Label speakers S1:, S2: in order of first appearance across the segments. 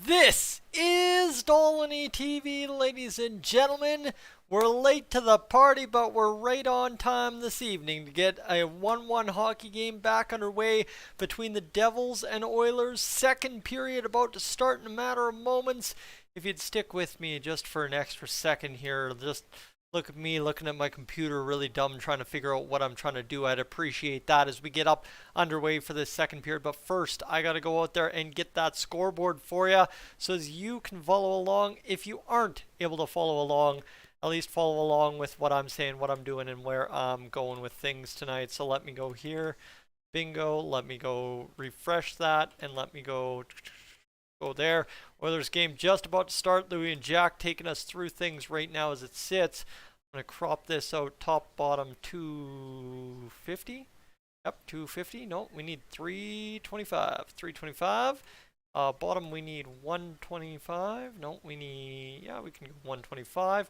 S1: This is Dolynny TV, ladies and gentlemen. We're late to the party, but we're right on time this evening to get a 1-1 hockey game back underway between the Devils and Oilers. Second period about to start in a matter of moments. If you'd stick with me just for an extra second here, just look at me looking at my computer really dumb trying to figure out what I'm trying to do. I'd appreciate that as we get up underway for this second period. But first, I got to go out there and get that scoreboard for you so as you can follow along. If you aren't able to follow along, at least follow along with what I'm saying, what I'm doing, and where I'm going with things tonight. So let me go here. Bingo. Let me go refresh that and let me go there. Oilers game just about to start. Louie and Jack taking us through things right now as it sits. I'm going to crop this out top, bottom, 250. Yep, 250. No, we need 325. 325. Bottom, we need 125. No, we need, yeah, we can go 125.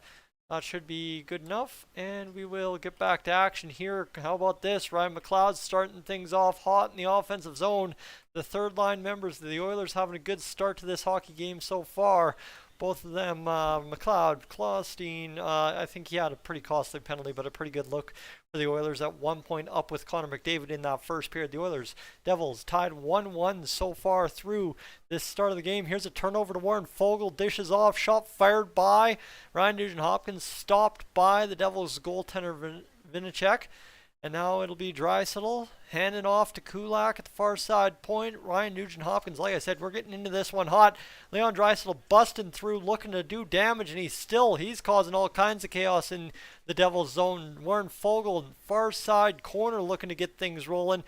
S1: That should be good enough, and we will get back to action here. How about this? Ryan McLeod starting things off hot in the offensive zone. The third line members of the Oilers having a good start to this hockey game so far. Both of them, McLeod, Clawstein, I think he had a pretty costly penalty, but a pretty good look for the Oilers at 1 point up with Connor McDavid in that first period. The Oilers, Devils tied 1-1 so far through this start of the game. Here's a turnover to Warren Foegele, dishes off, shot fired by Ryan Nugent-Hopkins, stopped by the Devils goaltender Vinacek. And now it'll be Draisaitl handing off to Kulak at the far side point. Ryan Nugent-Hopkins, like I said, we're getting into this one hot. Leon Draisaitl busting through, looking to do damage, and he's causing all kinds of chaos in the Devils zone. Warren Foegele, far side corner, looking to get things rolling.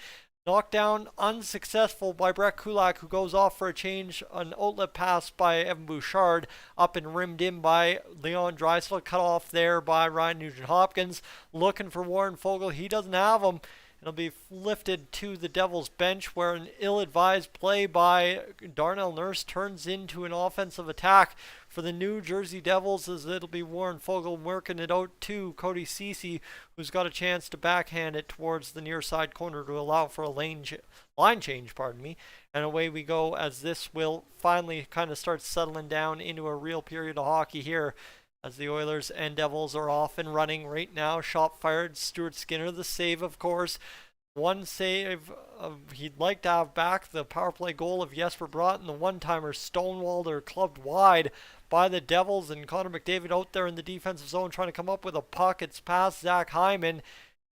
S1: Knocked down, unsuccessful by Brett Kulak, who goes off for a change. An outlet pass by Evan Bouchard, up and rimmed in by Leon Draisaitl, cut off there by Ryan Nugent-Hopkins. Looking for Warren Foegele, he doesn't have him. It'll be lifted to the Devils bench, where an ill-advised play by Darnell Nurse turns into an offensive attack for the New Jersey Devils, as it'll be Warren Foegele working it out to Cody Ceci, who's got a chance to backhand it towards the near side corner to allow for a line change, and away we go, as this will finally kind of start settling down into a real period of hockey here, as the Oilers and Devils are off and running right now. Shot fired, Stuart Skinner the save, of course. One save, he'd like to have back the power play goal of Jesper Broughton, the one-timer stonewalled or clubbed wide by the Devils, and Connor McDavid out there in the defensive zone trying to come up with a puck. It's past Zach Hyman,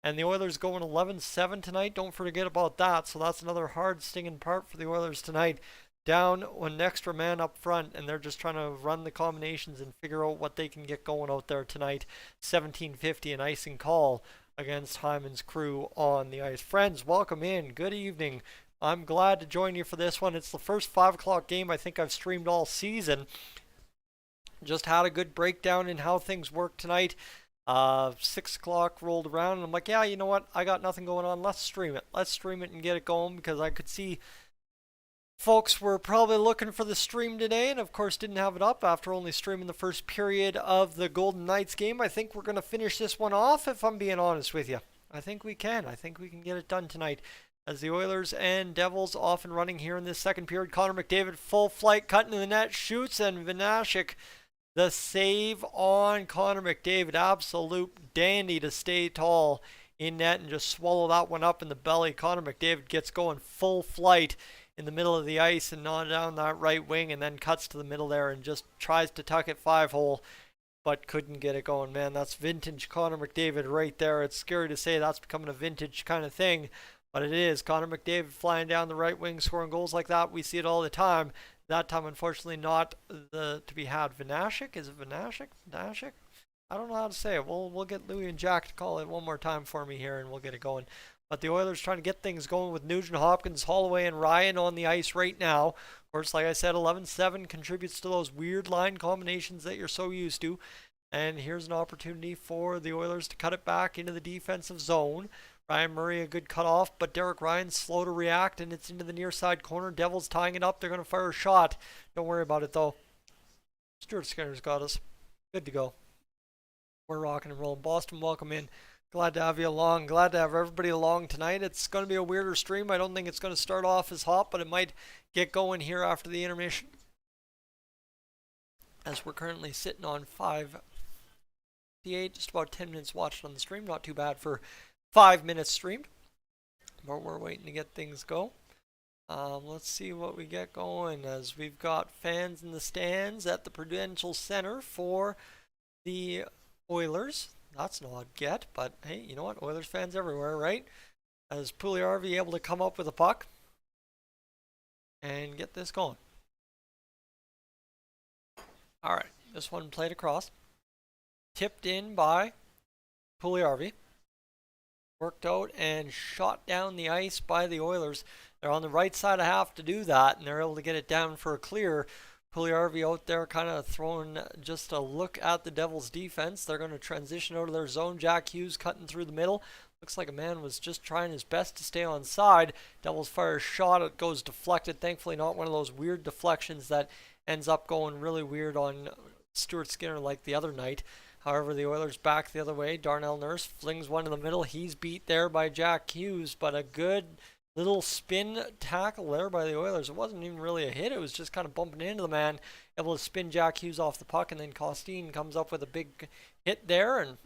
S1: and the Oilers going 11-7 tonight. Don't forget about that, so that's another hard stinging part for the Oilers tonight. Down one extra man up front, and they're just trying to run the combinations and figure out what they can get going out there tonight. 17:50, an icing call against Hyman's crew on the ice. Friends, welcome in. Good evening. I'm glad to join you for this one. It's the first 5 o'clock game I think I've streamed all season. Just had a good breakdown in how things work tonight. 6 o'clock rolled around, and I'm like, yeah, you know what? I got nothing going on. Let's stream it. Let's stream it and get it going, because I could see folks were probably looking for the stream today, and of course didn't have it up after only streaming the first period of the Golden Knights game. I think we're going to finish this one off, if I'm being honest with you. I think we can. I think we can get it done tonight, as the Oilers and Devils off and running here in this second period. Connor McDavid, full flight, cutting to the net, shoots, and Vinacek, the save on Connor McDavid. Absolute dandy to stay tall in net and just swallow that one up in the belly. Connor McDavid gets going full flight in the middle of the ice and on down that right wing, and then cuts to the middle there and just tries to tuck it 5-hole, but couldn't get it going. Man, that's vintage Connor McDavid right there. It's scary to say that's becoming a vintage kind of thing, but it is. Connor McDavid flying down the right wing, scoring goals like that. We see it all the time. That time, unfortunately, not to be had. Vinacek? Is it Vinacek? Vinacek? I don't know how to say it. We'll get Louie and Jack to call it one more time for me here, and we'll get it going. But the Oilers trying to get things going with Nugent-Hopkins, Holloway, and Ryan on the ice right now. Of course, like I said, 11-7 contributes to those weird line combinations that you're so used to. And here's an opportunity for the Oilers to cut it back into the defensive zone. Ryan Murray, a good cutoff, but Derek Ryan's slow to react, and it's into the near side corner. Devils tying it up. They're going to fire a shot. Don't worry about it, though. Stuart Skinner's got us. Good to go. We're rocking and rolling. Boston, welcome in. Glad to have you along. Glad to have everybody along tonight. It's going to be a weirder stream. I don't think it's going to start off as hot, but it might get going here after the intermission. as we're currently sitting on 5:58, just about 10 minutes watched on the stream. Not too bad for 5 minutes streamed, but we're waiting to get things go. Let's see what we get going, as we've got fans in the stands at the Prudential Center for the Oilers. That's an odd get, but hey, you know what? Oilers fans everywhere, right? As Puljujärvi able to come up with a puck and get this going. All right, this one played across. Tipped in by Puljujärvi. Worked out and shot down the ice by the Oilers. They're on the right side of half to do that, and they're able to get it down for a clear. Puljujärvi out there kind of throwing just a look at the Devils' defense. They're going to transition out of their zone. Jack Hughes cutting through the middle. Looks like a man was just trying his best to stay on side. Devils fire a shot. It goes deflected. Thankfully not one of those weird deflections that ends up going really weird on Stuart Skinner like the other night. However, the Oilers back the other way. Darnell Nurse flings one in the middle. He's beat there by Jack Hughes, but a good little spin tackle there by the Oilers. It wasn't even really a hit. It was just kind of bumping into the man, able to spin Jack Hughes off the puck, and then Costin comes up with a big hit there, and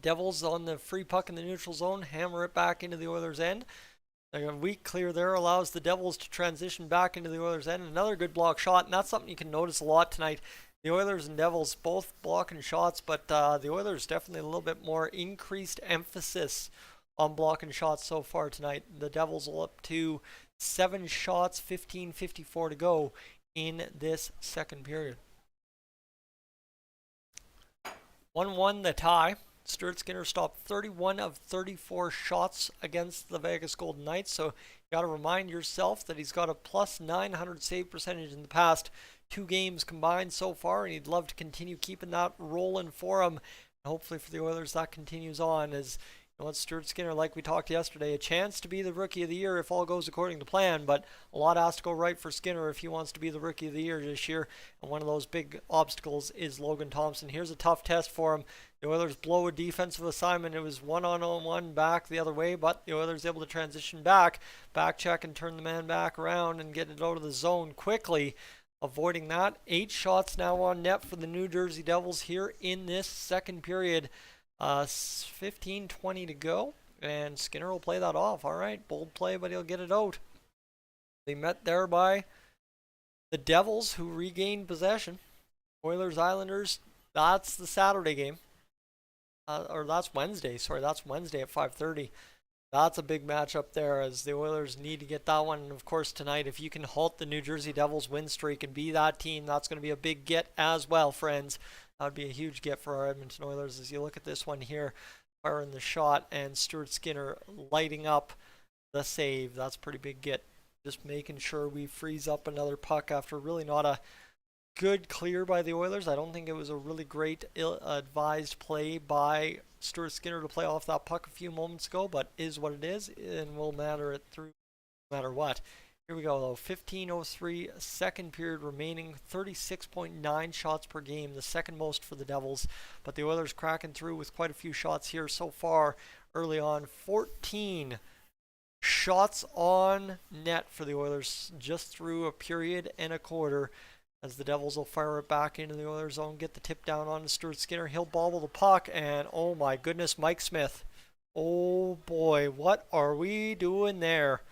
S1: Devils on the free puck in the neutral zone hammer it back into the Oilers' end. A weak clear there allows the Devils to transition back into the Oilers' end. Another good block shot, and that's something you can notice a lot tonight. The Oilers and Devils both blocking shots, but the Oilers definitely a little bit more increased emphasis on blocking shots so far tonight. The Devils are up to 7 shots, 15:54 to go in this second period. 1-1 the tie. Stuart Skinner stopped 31 of 34 shots against the Vegas Golden Knights, so you got to remind yourself that he's got a plus 900 save percentage in the past 2 games combined so far, and he'd love to continue keeping that rolling for him. And hopefully for the Oilers that continues on, as you know, Stuart Skinner, like we talked yesterday, a chance to be the Rookie of the Year if all goes according to plan, but a lot has to go right for Skinner if he wants to be the Rookie of the Year this year, and one of those big obstacles is Logan Thompson. Here's a tough test for him. The Oilers blow a defensive assignment. It was 1-on-1 back the other way, but the Oilers able to transition back check and turn the man back around and get it out of the zone quickly, avoiding that. 8 shots now on net for the New Jersey Devils here in this second period. 15:20 to go, and Skinner will play that off. All right, bold play, but he'll get it out. They met there by the Devils, who regained possession. Oilers Islanders, that's the Saturday game. Or that's Wednesday. Sorry, that's Wednesday at 5:30. That's a big matchup there, as the Oilers need to get that one. And of course tonight, if you can halt the New Jersey Devils win streak and be that team, that's going to be a big get as well, friends. That would be a huge get for our Edmonton Oilers. As you look at this one here, firing the shot and Stuart Skinner lighting up the save. That's a pretty big get. Just making sure we freeze up another puck after really not a good clear by the Oilers. I don't think it was a really great advised play by Stuart Skinner to play off that puck a few moments ago, but is what it is, and we'll matter it through no matter what. Here we go though, 15:03 second period remaining, 36.9 shots per game, the second most for the Devils, but the Oilers cracking through with quite a few shots here so far early on. 14 shots on net for the Oilers just through a period and a quarter, as the Devils will fire it back into the Oilers zone, get the tip down on to Stuart Skinner. He'll bobble the puck, and oh my goodness, Mike Smith. Oh boy, what are we doing there?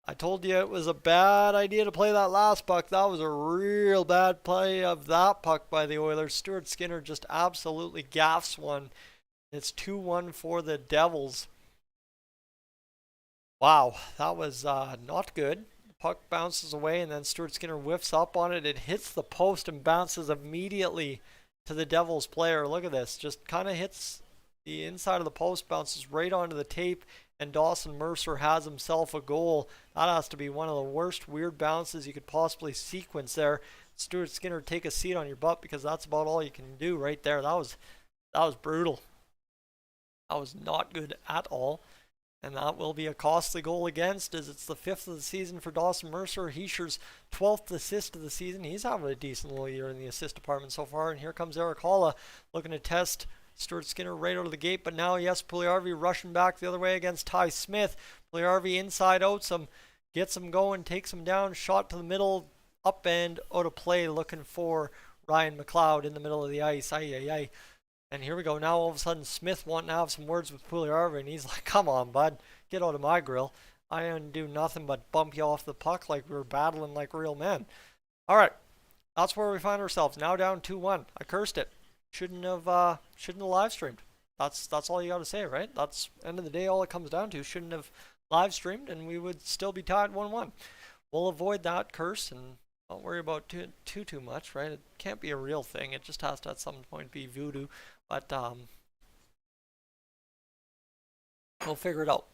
S1: I told you it was a bad idea to play that last puck. That was a real bad play of that puck by the Oilers. Stuart Skinner just absolutely gaffs one. It's 2-1 for the Devils. Wow, that was not good. The puck bounces away, and then Stuart Skinner whiffs up on it. It hits the post and bounces immediately to the Devils player. Look at this. Just kind of hits the inside of the post, bounces right onto the tape, and Dawson Mercer has himself a goal. That has to be one of the worst weird bounces you could possibly sequence there. Stuart Skinner, take a seat on your butt, because that's about all you can do right there. That was brutal. That was not good at all. And that will be a costly goal against, as it's the 5th of the season for Dawson Mercer. Hischier's 12th assist of the season. He's having a decent little year in the assist department so far. And here comes Erik Haula looking to test Stuart Skinner right out of the gate. But now, yes, Puljujärvi rushing back the other way against Ty Smith. Puljujärvi inside outs him, gets him going, takes him down, shot to the middle, up end, out of play, looking for Ryan McLeod in the middle of the ice. Ay, ay, ay. And here we go. Now all of a sudden Smith wanting to have some words with Pugliarvi, and he's like, come on, bud. Get out of my grill. I didn't do nothing but bump you off the puck like we were battling like real men. All right. That's where we find ourselves. Now down 2-1. I cursed it. Shouldn't have live streamed. That's all you got to say, right? That's end of the day all it comes down to. Shouldn't have live streamed, and we would still be tied 1-1. We'll avoid that curse and don't worry about too much, right? It can't be a real thing. It just has to at some point be voodoo. But we'll figure it out.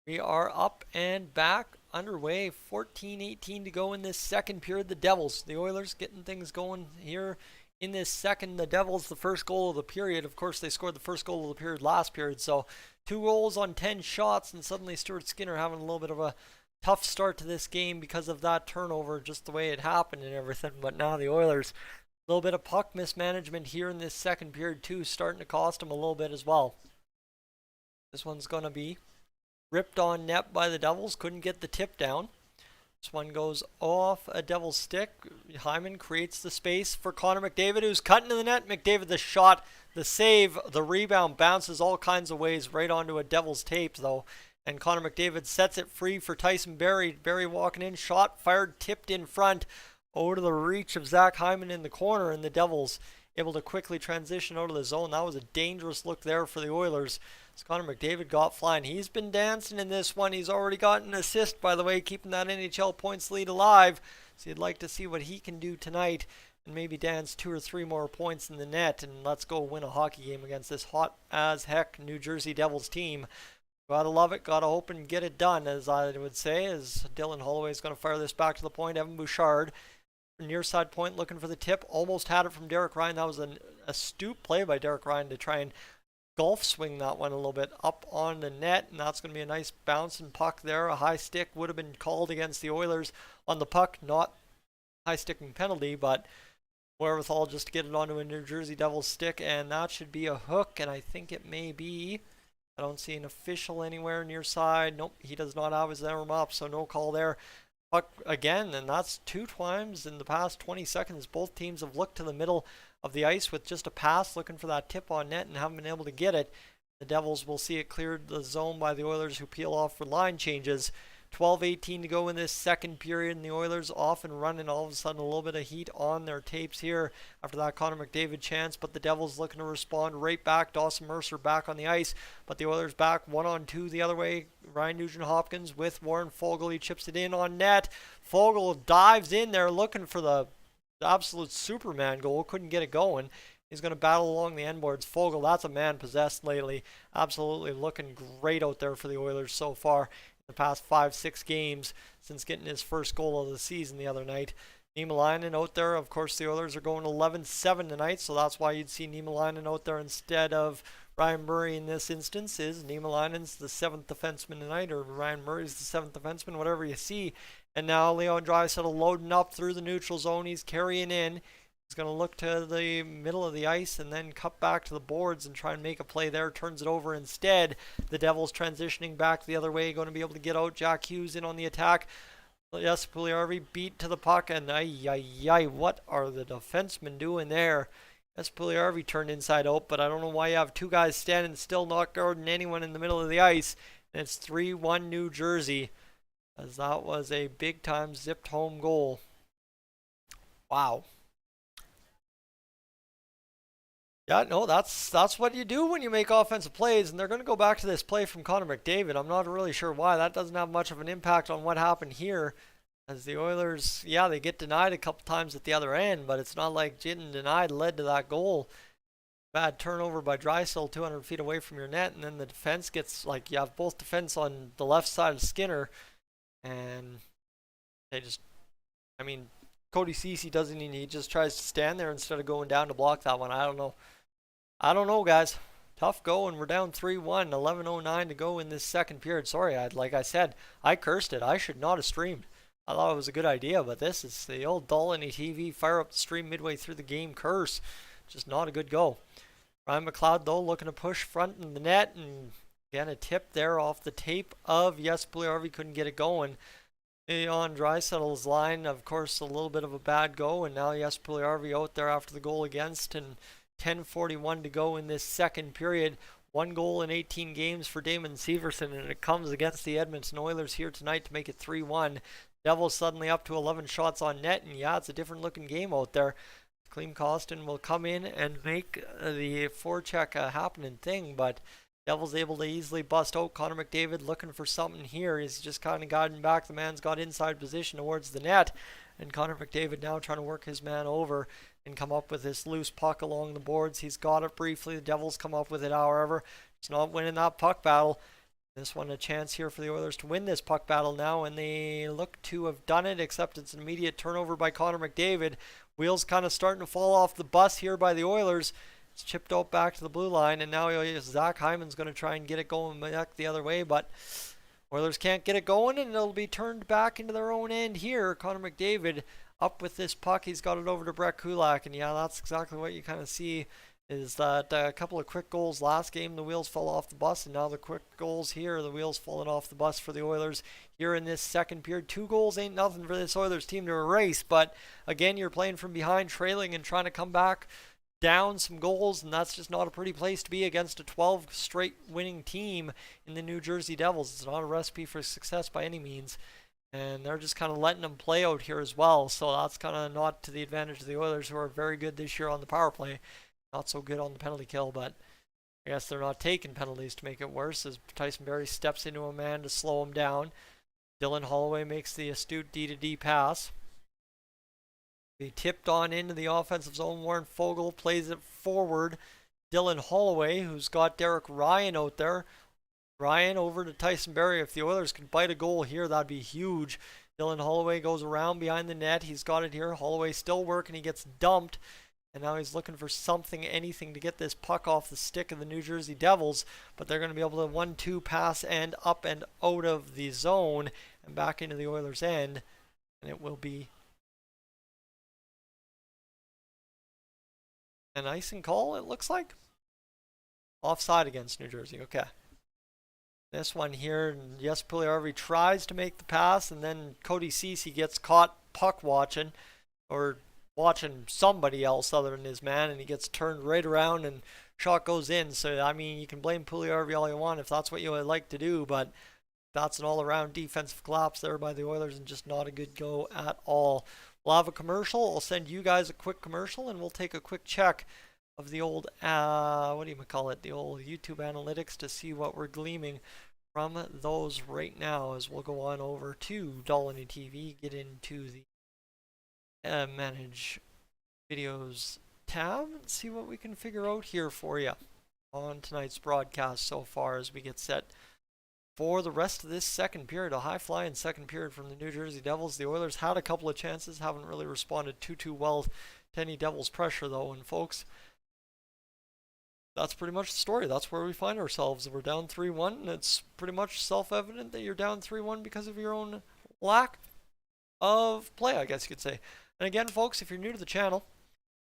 S1: We are up and back, underway. 14-18 to go in this second period. The Devils, the Oilers, getting things going here in this second. The Devils, the first goal of the period. Of course, they scored the first goal of the period last period. So 2 goals on 10 shots, and suddenly Stuart Skinner having a little bit of a tough start to this game because of that turnover, just the way it happened and everything. But now the Oilers, a little bit of puck mismanagement here in this second period too, starting to cost them a little bit as well. This one's going to be ripped on net by the Devils. Couldn't get the tip down. This one goes off a Devil's stick. Hyman creates the space for Connor McDavid, who's cutting to the net. McDavid, the shot, the save, the rebound, bounces all kinds of ways right onto a Devil's tape though. And Connor McDavid sets it free for Tyson Barrie. Barrie walking in, shot fired, tipped in front. Over to the reach of Zach Hyman in the corner, and the Devils able to quickly transition out of the zone. That was a dangerous look there for the Oilers. As Connor McDavid got flying. He's been dancing in this one. He's already got an assist, by the way, keeping that NHL points lead alive. So you'd like to see what he can do tonight and maybe dance 2 or 3 more points in the net, and let's go win a hockey game against this hot as heck New Jersey Devils team. Gotta love it, gotta hope and get it done, as I would say, as Dylan Holloway's going to fire this back to the point. Evan Bouchard, near side point, looking for the tip. Almost had it from Derek Ryan. That was an astute play by Derek Ryan to try and golf swing that one a little bit up on the net, and that's going to be a nice bouncing puck there. A high stick would have been called against the Oilers on the puck. Not high sticking penalty, but wherewithal just to get it onto a New Jersey Devils stick, and that should be a hook, and I think it may be. I don't see an official anywhere near side. Nope, he does not have his arm up, so no call there. Puck again, and that's 2 times in the past 20 seconds. Both teams have looked to the middle of the ice with just a pass, looking for that tip on net and haven't been able to get it. The Devils will see it cleared the zone by the Oilers, who peel off for line changes. 12-18 to go in this second period, and the Oilers off and running. All of a sudden a little bit of heat on their tapes here after that Connor McDavid chance, but the Devils looking to respond right back. Dawson Mercer back on the ice, but the Oilers back 1-on-2 the other way. Ryan Nugent-Hopkins with Warren Foegele. He chips it in on net. Foegele dives in there looking for the absolute Superman goal. Couldn't get it going. He's going to battle along the end boards. Foegele, that's a man possessed lately. Absolutely looking great out there for the Oilers so far the past 5-6 games since getting his first goal of the season the other night. Niemelainen out there. Of course, the Oilers are going 11-7 tonight, so that's why you'd see Niemelainen out there instead of Ryan Murray in this instance. Is Niemelainen's the 7th defenseman tonight, or Ryan Murray's the 7th defenseman, whatever you see. And now Leon Draisaitl loading up through the neutral zone. He's carrying in. He's going to look to the middle of the ice and then cut back to the boards and try and make a play there. Turns it over instead. The Devils transitioning back the other way. Going to be able to get out. Jack Hughes in on the attack. Yes, Pugliarvi beat to the puck. And what are the defensemen doing there? Yes, Pugliarvi turned inside out, but I don't know why you have 2 guys standing still, not guarding anyone in the middle of the ice. And it's 3-1 New Jersey, as that was a big-time zipped home goal. Wow. Yeah, no, that's what you do when you make offensive plays, and they're going to go back to this play from Connor McDavid. I'm not really sure why. That doesn't have much of an impact on what happened here, as the Oilers, yeah, they get denied a couple times at the other end, but it's not like getting denied led to that goal. Bad turnover by Draisaitl 200 feet away from your net, and then the defense gets, like, you have both defense on the left side of Skinner, and they just, I mean, Cody Ceci doesn't even, he just tries to stand there instead of going down to block that one. I don't know, guys. Tough go, and we're down 3-1, 11:09 to go in this second period. Sorry, like I said, I cursed it. I should not have streamed. I thought it was a good idea, but this is the old Dolynny TV fire up the stream midway through the game curse. Just not a good go. Ryan McLeod, though, looking to push front in the net, and again, a tip there off the tape of, yes, Pugliarvi couldn't get it going. On Draisaitl's line, of course, a little bit of a bad go, and now yes, Puljujarvi out there after the goal against, and 10:41 to go in this second period. 1 goal in 18 games for Damon Severson, and it comes against the Edmonton Oilers here tonight to make it 3-1. Devils suddenly up to 11 shots on net, and yeah, it's a different looking game out there. Klim Kostin will come in and make the forecheck a happening thing, but Devils able to easily bust out. Connor McDavid looking for something here. He's just kind of gotten back. The man's got inside position towards the net, and Connor McDavid now trying to work his man over and come up with this loose puck along the boards. He's got it briefly. The Devils come up with it, however. It's not winning that puck battle. This one a chance here for the Oilers to win this puck battle now, and they look to have done it, except it's an immediate turnover by Connor McDavid. Wheels kind of starting to fall off the bus here by the Oilers. It's chipped out back to the blue line, and now Zach Hyman's going to try and get it going back the other way, but Oilers can't get it going, and it'll be turned back into their own end here. Connor McDavid up with this puck. He's got it over to Brett Kulak, and yeah, that's exactly what you kind of see, is that a couple of quick goals last game, the wheels fell off the bus, and now the quick goals here, the wheels falling off the bus for the Oilers here in this second period. 2 goals ain't nothing for this Oilers team to erase, but again, you're playing from behind, trailing, and trying to come back down some goals, and that's just not a pretty place to be against a 12 straight winning team in the New Jersey Devils. It's not a recipe for success by any means, and they're just kind of letting them play out here as well, so that's kind of not to the advantage of the Oilers, who are very good this year on the power play, not so good on the penalty kill, but I guess they're not taking penalties to make it worse, as Tyson Barrie steps into a man to slow him down. Dylan Holloway makes the astute D-to-D pass. He tipped on into the offensive zone. Warren Foegele plays it forward. Dylan Holloway, who's got Derek Ryan out there. Ryan over to Tyson Barrie. If the Oilers can bite a goal here, that'd be huge. Dylan Holloway goes around behind the net. He's got it here. Holloway still working. He gets dumped. And now he's looking for something, anything to get this puck off the stick of the New Jersey Devils. But they're going to be able to 1-2 pass and up and out of the zone and back into the Oilers' end. And it will be an icing call, it looks like. Offside against New Jersey, okay. This one here, yes, Puljujarvi tries to make the pass, and then Cody Ceci gets caught puck watching, or watching somebody else other than his man, and he gets turned right around and shot goes in. So, I mean, you can blame Puljujarvi all you want if that's what you would like to do, but that's an all-around defensive collapse there by the Oilers and just not a good go at all. We'll have a commercial. I'll send you guys a quick commercial, and we'll take a quick check of the old, what do you call it, the old YouTube analytics to see what we're gleaming from those right now, as we'll go on over to Dolynny TV, get into the Manage Videos tab, and see what we can figure out here for you on tonight's broadcast so far as we get set for the rest of this second period. A high-flying second period from the New Jersey Devils. The Oilers had a couple of chances, haven't really responded too well to any Devils pressure, though. And folks, that's pretty much the story. That's where we find ourselves. We're down 3-1, and it's pretty much self-evident that you're down 3-1 because of your own lack of play, I guess you could say. And again, folks, if you're new to the channel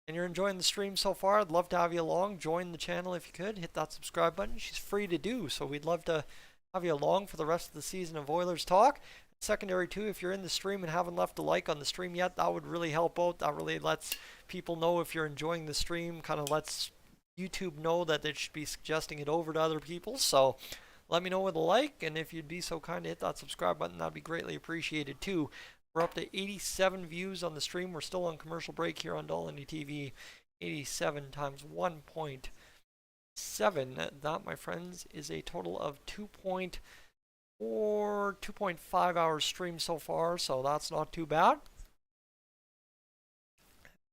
S1: and you're enjoying the stream so far, I'd love to have you along. Join the channel if you could. Hit that subscribe button. She's free to do, so we'd love to have you along for the rest of the season of Oilers Talk. Secondary too, if you're in the stream and haven't left a like on the stream yet, that would really help out. That really lets people know if you're enjoying the stream, kind of lets YouTube know that they should be suggesting it over to other people. So let me know with a like, and if you'd be so kind to hit that subscribe button, that'd be greatly appreciated too. We're up to 87 views on the stream. We're still on commercial break here on Dolynny TV. 87 times 1.7. That, my friends, is a total of 2.5 hours streamed so far, so that's not too bad.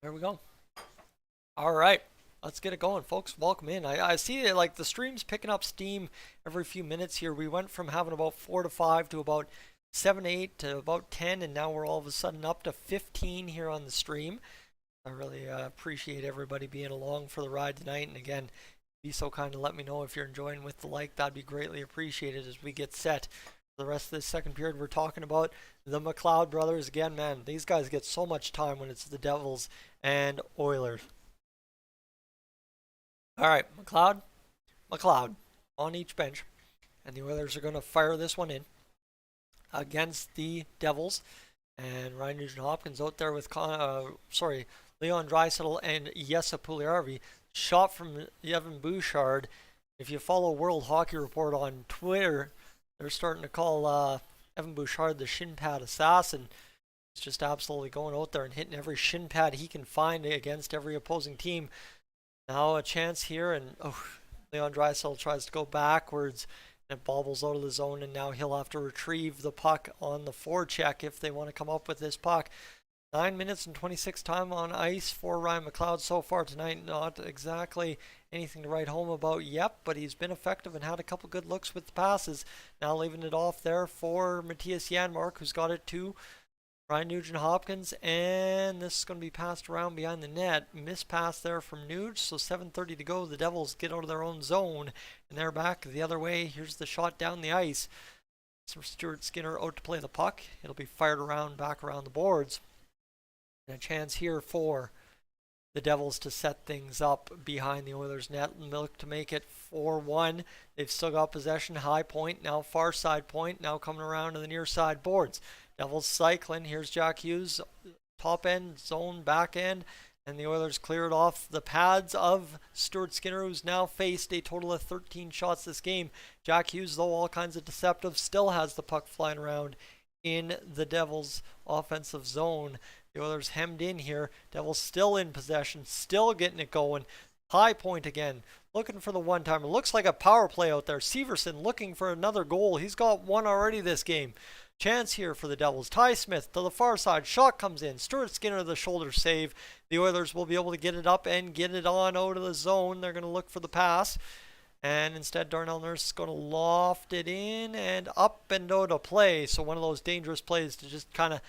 S1: There we go. All right, let's get it going, folks. Welcome in. I see that, like, the stream's picking up steam every few minutes here. We went from having about 4 to 5 to about 7 to 8 to about 10, and now we're all of a sudden up to 15 here on the stream. I really appreciate everybody being along for the ride tonight, and again, be so kind to let me know if you're enjoying with the like. That'd be greatly appreciated as we get set for the rest of this second period. We're talking about the McLeod brothers. Again, man, these guys get so much time when it's the Devils and Oilers. All right, McLeod on each bench, and the Oilers are going to fire this one in. against the Devils. And Ryan Nugent-Hopkins out there with Leon Draisaitl and Jesse Puljujärvi. Shot from Evan Bouchard. If you follow World Hockey Report on Twitter, they're starting to call Evan Bouchard the shin pad assassin. He's just absolutely going out there and hitting every shin pad he can find against every opposing team. Now a chance here, and Leon Draisaitl tries to go backwards. And it bobbles out of the zone, and now he'll have to retrieve the puck on the forecheck if they want to come up with this puck. 9 minutes and 26 time on ice for Ryan McLeod so far tonight. Not exactly anything to write home about yet, but he's been effective and had a couple good looks with the passes. Now leaving it off there for Matthias Janmark, who's got it to Ryan Nugent-Hopkins, and this is going to be passed around behind the net. Missed pass there from Nuge, so 7:30 to go. The Devils get out of their own zone, and they're back the other way. Here's the shot down the ice. Stuart Skinner out to play the puck. It'll be fired around, back around the boards. And a chance here for the Devils to set things up behind the Oilers' net and look to make it 4-1. They've still got possession, high point, now far side point, now coming around to the near side boards. Devils cycling. Here's Jack Hughes, top end, zone, back end, and the Oilers clear it off the pads of Stuart Skinner, who's now faced a total of 13 shots this game. Jack Hughes, though all kinds of deceptive, still has the puck flying around in the Devils' offensive zone. The Oilers hemmed in here. Devils still in possession, still getting it going. High point again, looking for the one-timer. Looks like a power play out there. Severson looking for another goal. He's got one already this game. Chance here for the Devils. Ty Smith to the far side. Shot comes in. Stuart Skinner the shoulder save. The Oilers will be able to get it up and get it on out of the zone. They're going to look for the pass. And instead, Darnell Nurse is going to loft it in and up and out of play. So one of those dangerous plays to just kind of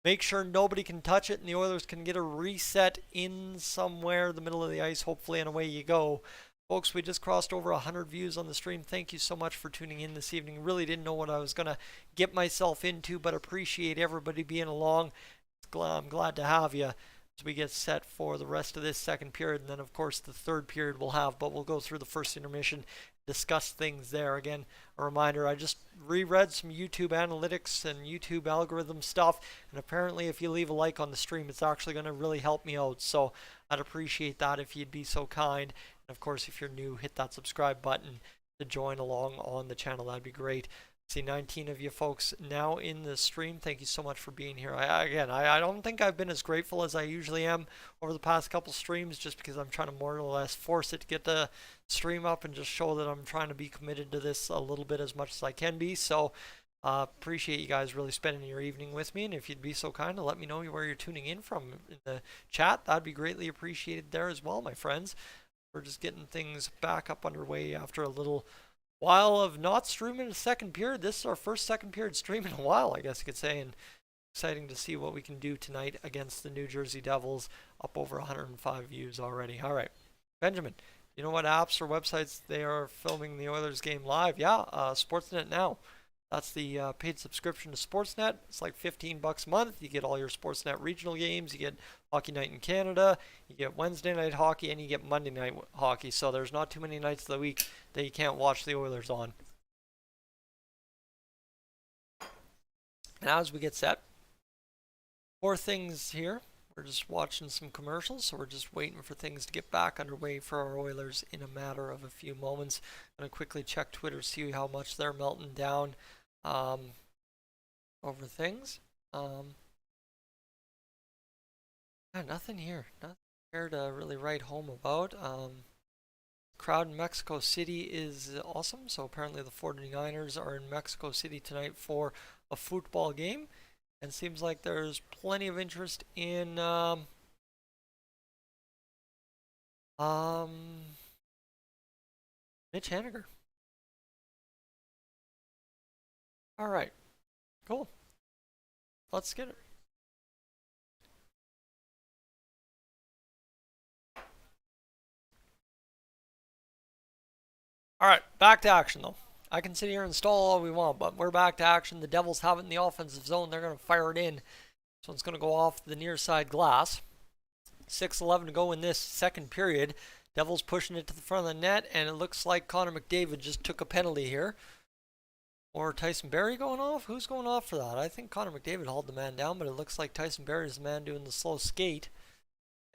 S1: make sure nobody can touch it and the Oilers can get a reset in somewhere in the middle of the ice, hopefully, and away you go. Folks, we just crossed over 100 views on the stream. Thank you so much for tuning in this evening. Really didn't know what I was going to get myself into, but appreciate everybody being along. I'm glad to have you as we get set for the rest of this second period. And then, of course, the third period we'll have, but we'll go through the first intermission, discuss things there. Again, a reminder, I just reread some YouTube analytics and YouTube algorithm stuff, and apparently if you leave a like on the stream, it's actually going to really help me out. So I'd appreciate that if you'd be so kind. And of course, if you're new, hit that subscribe button to join along on the channel. That'd be great. See 19 of you folks now in the stream. Thank you so much for being here. I don't think I've been as grateful as I usually am over the past couple streams, just because I'm trying to more or less force it to get the stream up and just show that I'm trying to be committed to this a little bit as much as I can be. So appreciate you guys really spending your evening with me, and if you'd be so kind to let me know where you're tuning in from in the chat, that'd be greatly appreciated there as well, my friends. We're just getting things back up underway after a little while of not streaming a second period. This is our first second period stream in a while, I guess you could say, and exciting to see what we can do tonight against the New Jersey Devils. Up over 105 views already. All right, Benjamin, you know what apps or websites they are filming the Oilers game live? Yeah, Sportsnet Now. That's the paid subscription to Sportsnet. It's like $15 a month. You get all your Sportsnet regional games. You get Hockey Night in Canada. You get Wednesday night hockey, and you get Monday night hockey. So there's not too many nights of the week that you can't watch the Oilers on. And as we get set, 4 things here. We're just watching some commercials, so we're just waiting for things to get back underway for our Oilers in a matter of a few moments. I'm going to quickly check Twitter, see how much they're melting down over things. Nothing here. Nothing here to really write home about. Crowd in Mexico City is awesome. So apparently the 49ers are in Mexico City tonight for a football game. And seems like there's plenty of interest in Mitch Haniger. All right, cool. Let's get it. All right, back to action though. I can sit here and stall all we want, but we're back to action. The Devils have it in the offensive zone. They're going to fire it in. So it's going to go off the near side glass. 6:11 to go in this second period. Devils pushing it to the front of the net, and it looks like Connor McDavid just took a penalty here. Or Tyson Barrie going off? Who's going off for that? I think Connor McDavid hauled the man down, but it looks like Tyson Barrie is the man doing the slow skate.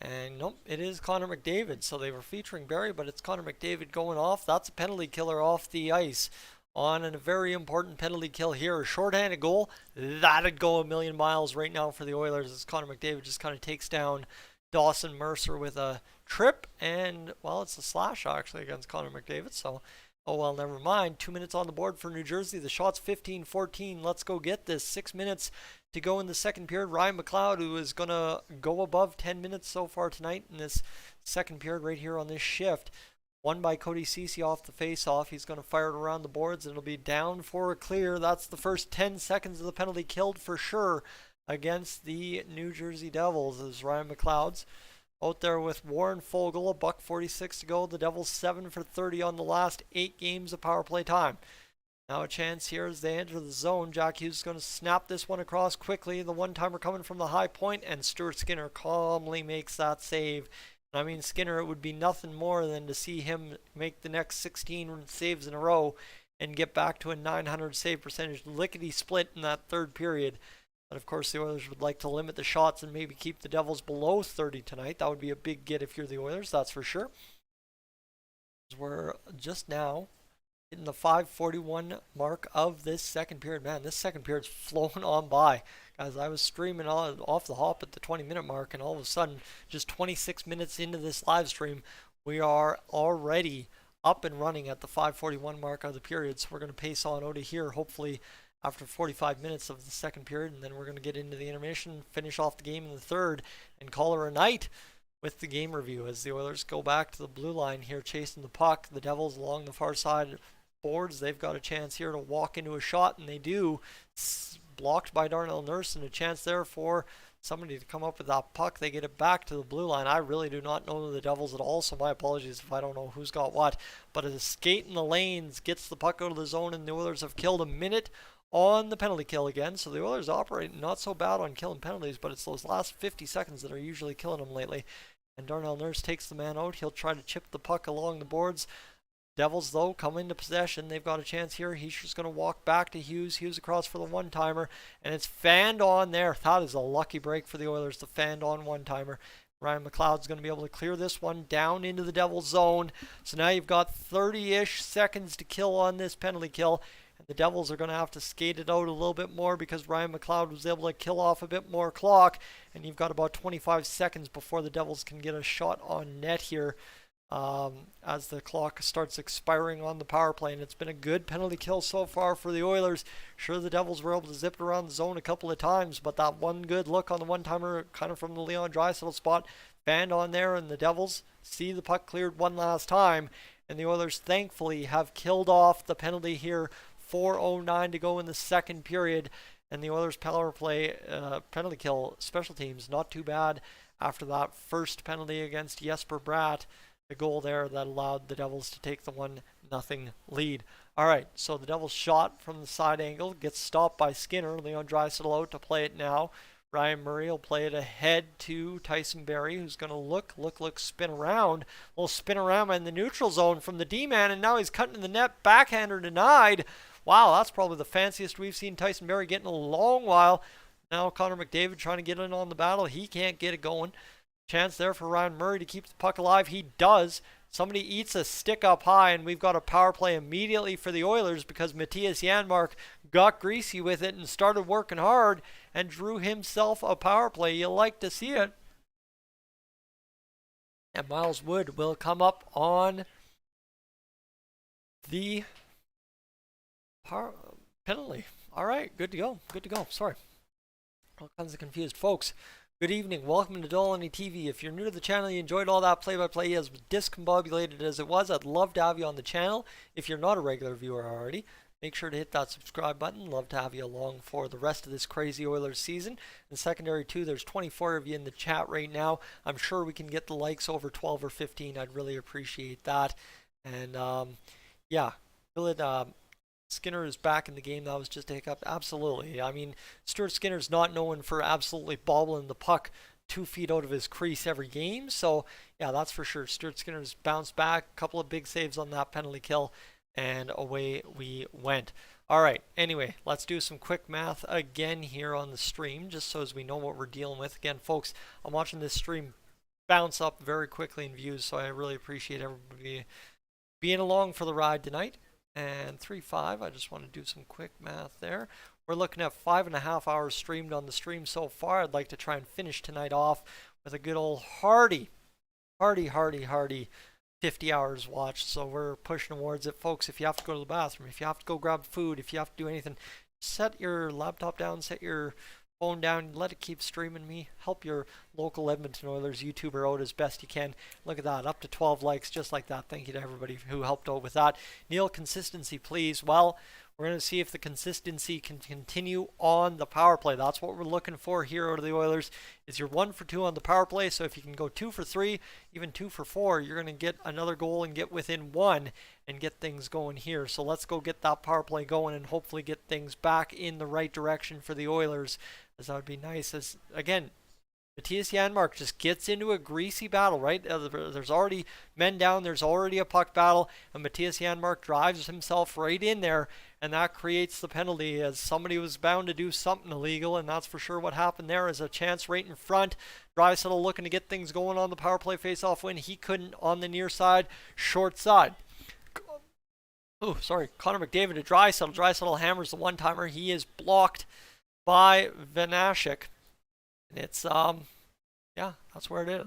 S1: And nope, it is Connor McDavid. So they were featuring Barrie, but it's Connor McDavid going off. That's a penalty killer off the ice on a very important penalty kill here. A shorthanded goal, that'd go a million miles right now for the Oilers as Connor McDavid just kind of takes down Dawson Mercer with a trip. And, well, it's a slash actually against Connor McDavid. So, oh well, never mind. 2 minutes on the board for New Jersey. The shot's 15-14. Let's go get this. 6 minutes to go in the second period. Ryan McLeod, who is going to go above 10 minutes so far tonight in this second period right here on this shift. Won by Cody Ceci off the face-off. He's going to fire it around the boards, and it'll be down for a clear. That's the first 10 seconds of the penalty killed for sure against the New Jersey Devils as Ryan McLeod's out there with Warren Foegele. $1:46 to go. The Devils 7 for 30 on the last 8 games of power play time. Now a chance here as they enter the zone. Jack Hughes is going to snap this one across quickly. The one-timer coming from the high point, and Stuart Skinner calmly makes that save. I mean, Skinner, it would be nothing more than to see him make the next 16 saves in a row and get back to a .900 save percentage lickety-split in that third period. But of course, the Oilers would like to limit the shots and maybe keep the Devils below 30 tonight. That would be a big get if you're the Oilers, that's for sure. We're just now hitting the 5:41 mark of this second period. Man, this second period's flown on by. Guys, I was streaming off the hop at the 20-minute mark, and all of a sudden, just 26 minutes into this live stream, we are already up and running at the 5:41 mark of the period. So we're going to pace on out of here, hopefully, after 45 minutes of the second period, and then we're going to get into the intermission, finish off the game in the third, and call her a night with the game review as the Oilers go back to the blue line here, chasing the puck. The Devils along the far side boards, they've got a chance here to walk into a shot, and they do. Blocked by Darnell Nurse, and a chance there for somebody to come up with that puck. They get it back to the blue line. I really do not know the Devils at all, so my apologies if I don't know who's got what. But a skate in the lanes gets the puck out of the zone, and the Oilers have killed a minute on the penalty kill again. So the Oilers operate not so bad on killing penalties, but it's those last 50 seconds that are usually killing them lately. And Darnell Nurse takes the man out. He'll try to chip the puck along the boards. Devils, though, come into possession. They've got a chance here. He's just going to walk back to Hughes. Hughes across for the one-timer, and it's fanned on there. That is a lucky break for the Oilers, the fanned on one-timer. Ryan McLeod's going to be able to clear this one down into the Devils zone. So now you've got 30-ish seconds to kill on this penalty kill, and the Devils are going to have to skate it out a little bit more because Ryan McLeod was able to kill off a bit more clock, and you've got about 25 seconds before the Devils can get a shot on net here. As the clock starts expiring on the power play, and it's been a good penalty kill so far for the Oilers. Sure, the Devils were able to zip it around the zone a couple of times, but that one good look on the one-timer kind of from the Leon Draisaitl spot, fanned on there, and the Devils see the puck cleared one last time, and the Oilers thankfully have killed off the penalty here. 4:09 to go in the second period, and the Oilers power play penalty kill special teams not too bad after that first penalty against Jesper Bratt. The goal there that allowed the Devils to take the 1-0 lead. All right, so the Devils shot from the side angle gets stopped by Skinner. Leon Draisaitl out to play it now. Ryan Murray will play it ahead to Tyson Barrie, who's going to look, spin around. Will spin around in the neutral zone from the D-man, and now he's cutting in the net. Backhander denied. Wow, that's probably the fanciest we've seen Tyson Barrie get in a long while. Now Connor McDavid trying to get in on the battle. He can't get it going. Chance there for Ryan Murray to keep the puck alive. He does. Somebody eats a stick up high, and we've got a power play immediately for the Oilers because Matthias Janmark got greasy with it and started working hard and drew himself a power play. You like to see it. And Miles Wood will come up on the penalty. All right, good to go. Good to go. Sorry. All kinds of confused folks. Good evening. Welcome to Dolynny TV. If you're new to the channel, you enjoyed all that play-by-play as discombobulated as it was, I'd love to have you on the channel. If you're not a regular viewer already, make sure to hit that subscribe button. Love to have you along for the rest of this crazy Oilers season. And secondary too, there's 24 of you in the chat right now. I'm sure we can get the likes over 12 or 15. I'd really appreciate that. And yeah, Skinner is back in the game. That was just a hiccup. Absolutely. I mean, Stuart Skinner's not known for absolutely bobbling the puck 2 feet out of his crease every game. So, yeah, that's for sure. Stuart Skinner's bounced back. A couple of big saves on that penalty kill. And away we went. Alright, anyway, let's do some quick math again here on the stream, just so as we know what we're dealing with. Again, folks, I'm watching this stream bounce up very quickly in views, so I really appreciate everybody being along for the ride tonight. And 3-5, I just want to do some quick math there. We're looking at 5.5 hours streamed on the stream so far. I'd like to try and finish tonight off with a good old hearty 50 hours watched. So we're pushing towards it. Folks, if you have to go to the bathroom, if you have to go grab food, if you have to do anything, set your laptop down, set your phone down, let it keep streaming me. Help your local Edmonton Oilers YouTuber out as best you can. Look at that, up to 12 likes just like that. Thank you to everybody who helped out with that. Neil, consistency please. Well, we're going to see if the consistency can continue on the power play. That's what we're looking for here out of the Oilers, is you're 1 for 2 on the power play. So if you can go 2 for 3, even 2 for 4, you're going to get another goal and get within 1 and get things going here. So let's go get that power play going and hopefully get things back in the right direction for the Oilers, as that would be nice. As again, Mattias Janmark just gets into a greasy battle, right? There's already men down, there's already a puck battle, and Mattias Janmark drives himself right in there, and that creates the penalty, as somebody was bound to do something illegal, and that's for sure what happened there. Is a chance right in front. Draisaitl looking to get things going on the power play face-off win. He couldn't on the near side, short side. Oh, sorry, Connor McDavid to Draisaitl. Draisaitl hammers the one-timer. He is blocked by Vanashek. And it's, yeah, that's where it is.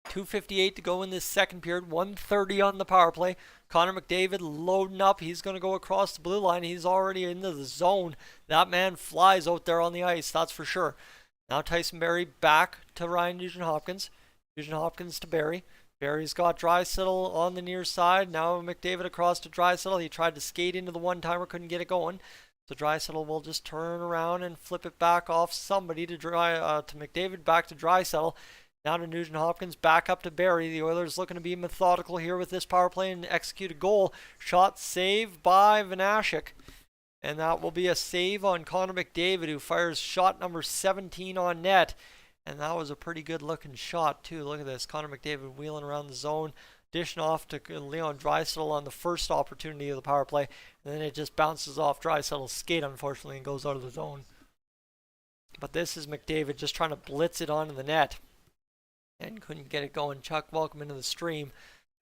S1: 2:58 to go in this second period. 1:30 on the power play. Connor McDavid loading up. He's going to go across the blue line. He's already into the zone. That man flies out there on the ice, that's for sure. Now Tyson Barrie back to Ryan Nugent-Hopkins. Nugent-Hopkins to Barrie. Barry's got Draisaitl on the near side. Now McDavid across to Draisaitl. He tried to skate into the one-timer, couldn't get it going. So Draisaitl will just turn around and flip it back off somebody to McDavid, back to Draisaitl. Now to Nugent-Hopkins, back up to Barrie. The Oilers looking to be methodical here with this power play and execute a goal. Shot saved by Vanashek. And that will be a save on Connor McDavid, who fires shot number 17 on net. And that was a pretty good looking shot too. Look at this, Connor McDavid wheeling around the zone, dishing off to Leon Draisaitl on the first opportunity of the power play, and then it just bounces off Draisaitl's skate, unfortunately, and goes out of the zone. But this is McDavid just trying to blitz it onto the net, and couldn't get it going. Chuck, welcome into the stream.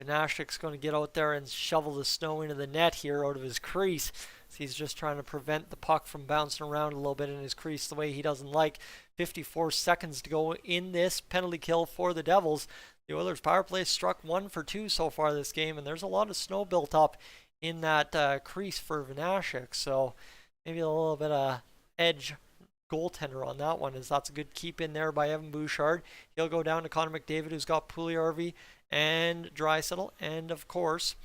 S1: Vanashek's going to get out there and shovel the snow into the net here out of his crease. So he's just trying to prevent the puck from bouncing around a little bit in his crease the way he doesn't like. 54 seconds to go in this penalty kill for the Devils. The Oilers power play struck 1 for 2 so far this game, and there's a lot of snow built up in that crease for Vanashek. So maybe a little bit of edge goaltender on that one, as that's a good keep in there by Evan Bouchard. He'll go down to Connor McDavid, who's got Puljujarvi and Draisaitl, and of course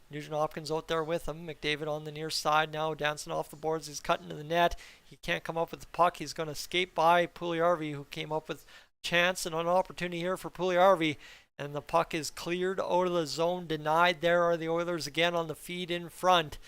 S1: Nugent-Hopkins out there with him. McDavid on the near side now, dancing off the boards. He's cutting to the net. He can't come up with the puck. He's going to skate by Puljujarvi, who came up with a chance and an opportunity here for Puljujarvi. And the puck is cleared out of the zone. Denied. There are the Oilers again on the feed in front.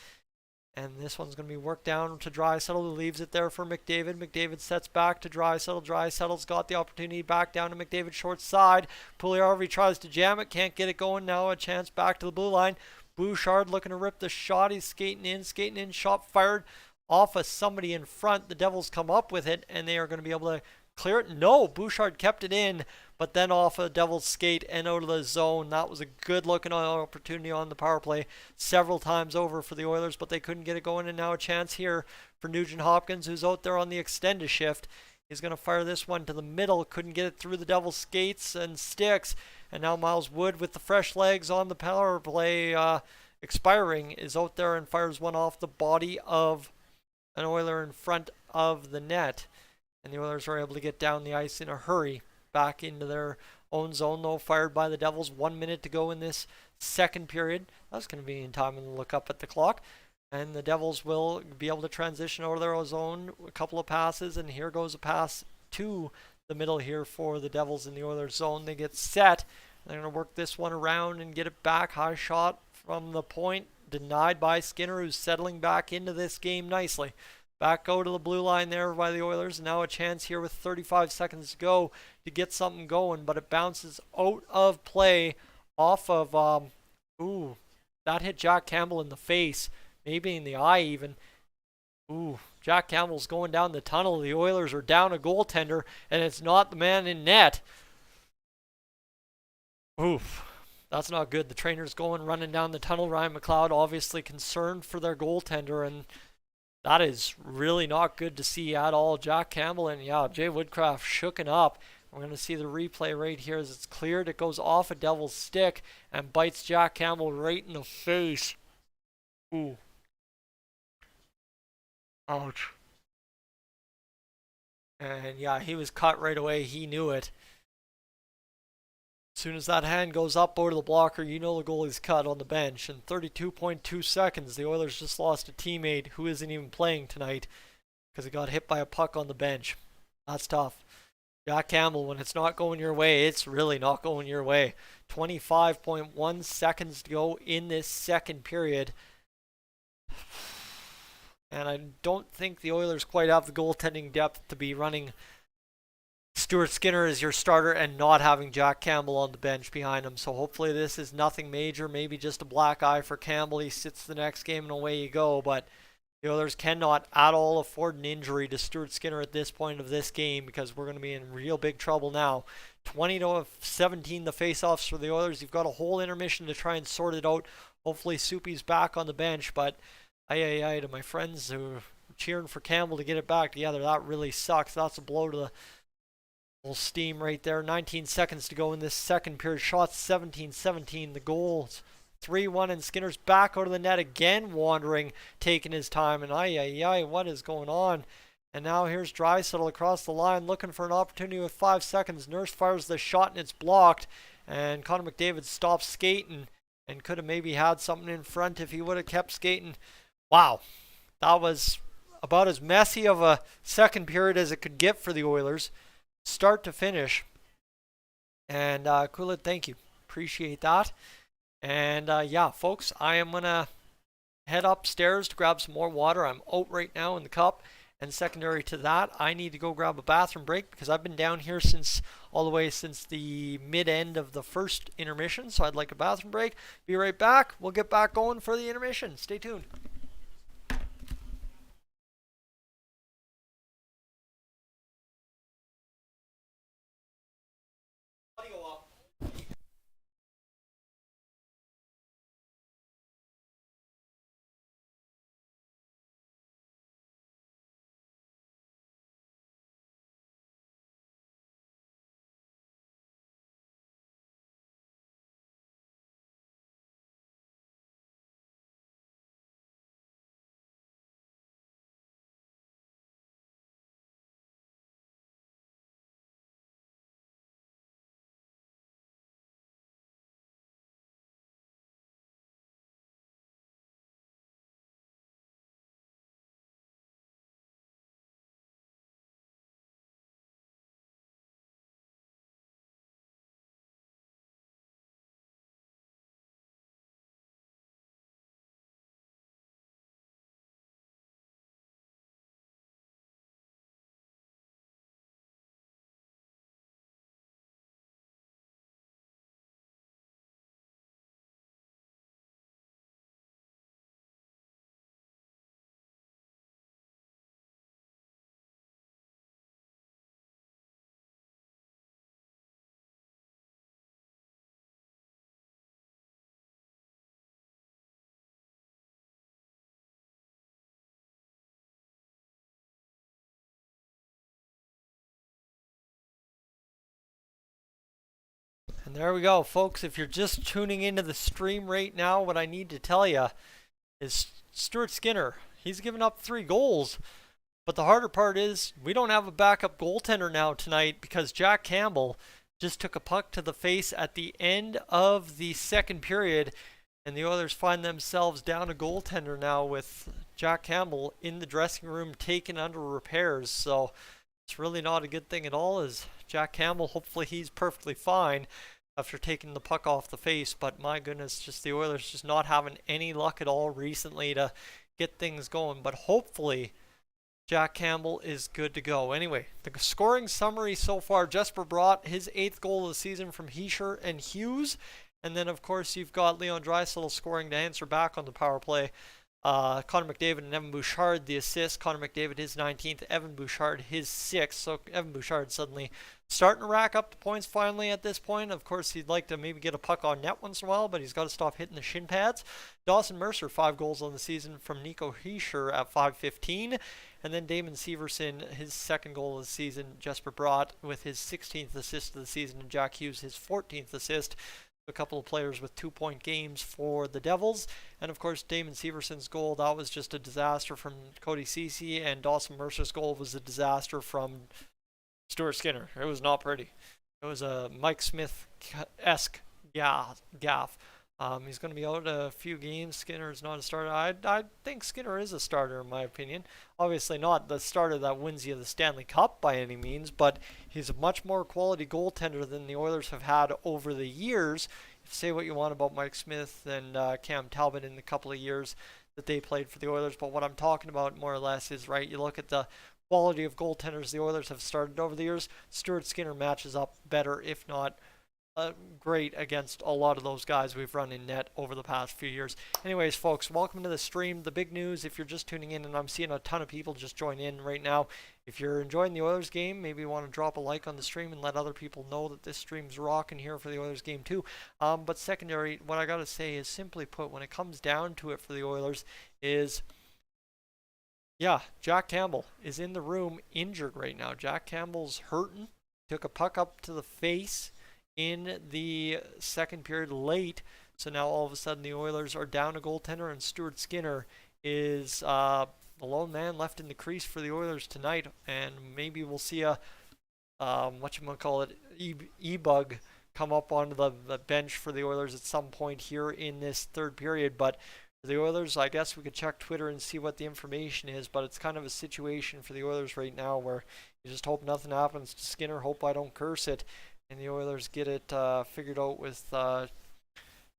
S1: And this one's going to be worked down to Draisaitl, who leaves it there for McDavid. McDavid sets back to Draisaitl. Draisaitl's got the opportunity back down to McDavid short side. Puljujarvi tries to jam it, can't get it going. Now a chance back to the blue line. Bouchard looking to rip the shot. He's skating in. Shot fired off of somebody in front. The Devils come up with it, and they are going to be able to clear it. No, Bouchard kept it in, but then off a Devils skate and out of the zone. That was a good looking opportunity on the power play several times over for the Oilers, but they couldn't get it going. And now a chance here for Nugent-Hopkins, who's out there on the extended shift. He's going to fire this one to the middle. Couldn't get it through the Devils skates and sticks. And now Miles Wood, with the fresh legs on the power play expiring, is out there and fires one off the body of an Oiler in front of the net. And the Oilers are able to get down the ice in a hurry back into their own zone, though, fired by the Devils. 1 minute to go in this second period. That's going to be in time to look up at the clock. And the Devils will be able to transition over their own zone. A couple of passes, and here goes a pass to the middle here for the Devils in the Oilers zone. They get set. They're going to work this one around and get it back. High shot from the point. Denied by Skinner, who's settling back into this game nicely. Back go to the blue line there by the Oilers. Now a chance here with 35 seconds to go to get something going, but it bounces out of play off of, that hit Jack Campbell in the face. maybe in the eye even. Ooh, Jack Campbell's going down the tunnel. The Oilers are down a goaltender, and it's not the man in net. Oof, that's not good. The trainer's running down the tunnel. Ryan McLeod obviously concerned for their goaltender, and that is really not good to see at all. Jack Campbell and, yeah, Jay Woodcraft shooken up. We're going to see the replay right here as it's cleared. It goes off a Devil's stick and bites Jack Campbell right in the face. Ooh. Ouch. And yeah, he was cut right away. He knew it. As soon as that hand goes up over the blocker, you know the goalie's cut on the bench. In 32.2 seconds, the Oilers just lost a teammate who isn't even playing tonight because he got hit by a puck on the bench. That's tough. Jack Campbell, when it's not going your way, it's really not going your way. 25.1 seconds to go in this second period. And I don't think the Oilers quite have the goaltending depth to be running Stuart Skinner as your starter and not having Jack Campbell on the bench behind him. So hopefully this is nothing major, maybe just a black eye for Campbell. He sits the next game and away you go. But the Oilers cannot at all afford an injury to Stuart Skinner at this point of this game because we're going to be in real big trouble now. 20-17 the face-offs for the Oilers. You've got a whole intermission to try and sort it out. Hopefully Soupy's back on the bench, but aye to my friends who are cheering for Campbell to get it back together. That really sucks. That's a blow to the whole steam right there. 19 seconds to go in this second period. Shots 17-17. The goals 3-1, and Skinner's back out of the net again, wandering, taking his time. And aye, what is going on? And now here's Draisaitl across the line, looking for an opportunity with 5 seconds. Nurse fires the shot, and it's blocked. And Connor McDavid stops skating and could have maybe had something in front if he would have kept skating. Wow, that was about as messy of a second period as it could get for the Oilers, start to finish. And Kool-Aid, thank you. Appreciate that. And yeah, folks, I am going to head upstairs to grab some more water. I'm out right now in the cup. And secondary to that, I need to go grab a bathroom break because I've been down here all the way since the mid-end of the first intermission. So I'd like a bathroom break. Be right back. We'll get back going for the intermission. Stay tuned. And there we go, folks. If you're just tuning into the stream right now, what I need to tell you is Stuart Skinner. He's given up 3 goals. But the harder part is we don't have a backup goaltender now tonight because Jack Campbell just took a puck to the face at the end of the second period. And the Oilers find themselves down a goaltender now with Jack Campbell in the dressing room taken under repairs. So it's really not a good thing at all as Jack Campbell, hopefully he's perfectly fine after taking the puck off the face. But my goodness, just the Oilers just not having any luck at all recently to get things going. But hopefully Jack Campbell is good to go. Anyway, the scoring summary so far: Jesper Bratt, his 8th goal of the season from Heischer and Hughes. And then, of course, you've got Leon Draisaitl scoring to answer back on the power play. Connor McDavid and Evan Bouchard the assist. Connor McDavid his 19th, Evan Bouchard his 6th. So Evan Bouchard suddenly starting to rack up the points finally at this point. Of course, he'd like to maybe get a puck on net once in a while, but he's got to stop hitting the shin pads. Dawson Mercer, 5 goals on the season from Nico Hischier at 5:15. And then Damon Severson, his 2nd goal of the season. Jesper Bratt with his 16th assist of the season, and Jack Hughes his 14th assist. A couple of players with 2-point games for the Devils. And of course, Damon Severson's goal, that was just a disaster from Cody Ceci, and Dawson Mercer's goal was a disaster from Stuart Skinner. It was not pretty. It was a Mike Smith-esque gaff. He's going to be out a few games. Skinner is not a starter. I think Skinner is a starter in my opinion. Obviously not the starter that wins you the Stanley Cup by any means, but he's a much more quality goaltender than the Oilers have had over the years. Say what you want about Mike Smith and Cam Talbot in the couple of years that they played for the Oilers, but what I'm talking about more or less is, right, you look at the quality of goaltenders the Oilers have started over the years. Stuart Skinner matches up better, if not great, against a lot of those guys we've run in net over the past few years. Anyways, folks, welcome to the stream. The big news, if you're just tuning in, and I'm seeing a ton of people just join in right now, if you're enjoying the Oilers game, maybe you want to drop a like on the stream and let other people know that this stream's rocking here for the Oilers game too. But secondary, what I gotta say is, simply put, when it comes down to it for the Oilers is, yeah, Jack Campbell is in the room injured right now. Jack Campbell's hurting. Took a puck up to the face in the 2nd period late. So now all of a sudden the Oilers are down a goaltender, and Stuart Skinner is the lone man left in the crease for the Oilers tonight. And maybe we'll see a, E-bug come up onto the bench for the Oilers at some point here in this 3rd period. But for the Oilers, I guess we could check Twitter and see what the information is, but it's kind of a situation for the Oilers right now where you just hope nothing happens to Skinner, hope I don't curse it, and the Oilers get it figured out with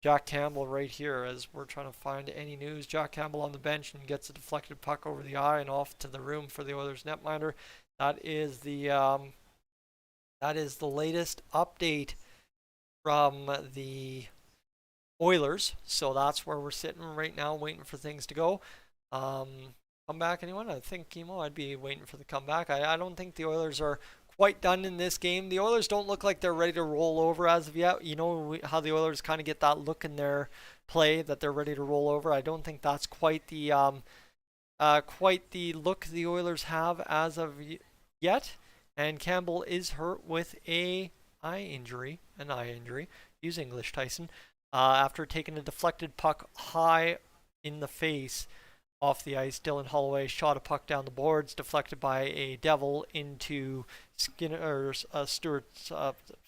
S1: Jack Campbell right here as we're trying to find any news. Jack Campbell on the bench and gets a deflected puck over the eye and off to the room for the Oilers netminder. That is the latest update from the Oilers, so that's where we're sitting right now, waiting for things to go. Comeback, anyone? I think, I'd be waiting for the comeback. I don't think the Oilers are quite done in this game. The Oilers don't look like they're ready to roll over as of yet. You know how the Oilers kind of get that look in their play that they're ready to roll over. I don't think that's quite the look the Oilers have as of yet. And Campbell is hurt with an eye injury. Use English, Tyson. After taking a deflected puck high in the face off the ice, Dylan Holloway shot a puck down the boards, deflected by a Devil into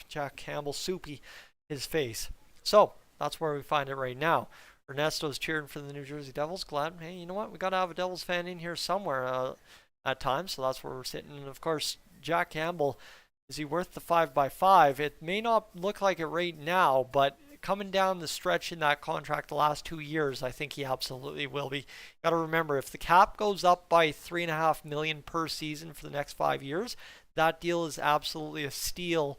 S1: Jack Campbell, Soupy, his face. So that's where we find it right now. Ernesto's cheering for the New Jersey Devils. Glad, hey, you know what? We got to have a Devils fan in here somewhere at times, so that's where we're sitting. And of course, Jack Campbell, is he worth the 5x5? It may not look like it right now, but coming down the stretch in that contract the last 2 years, I think he absolutely will be. Got to remember, if the cap goes up by $3.5 million per season for the next 5 years, that deal is absolutely a steal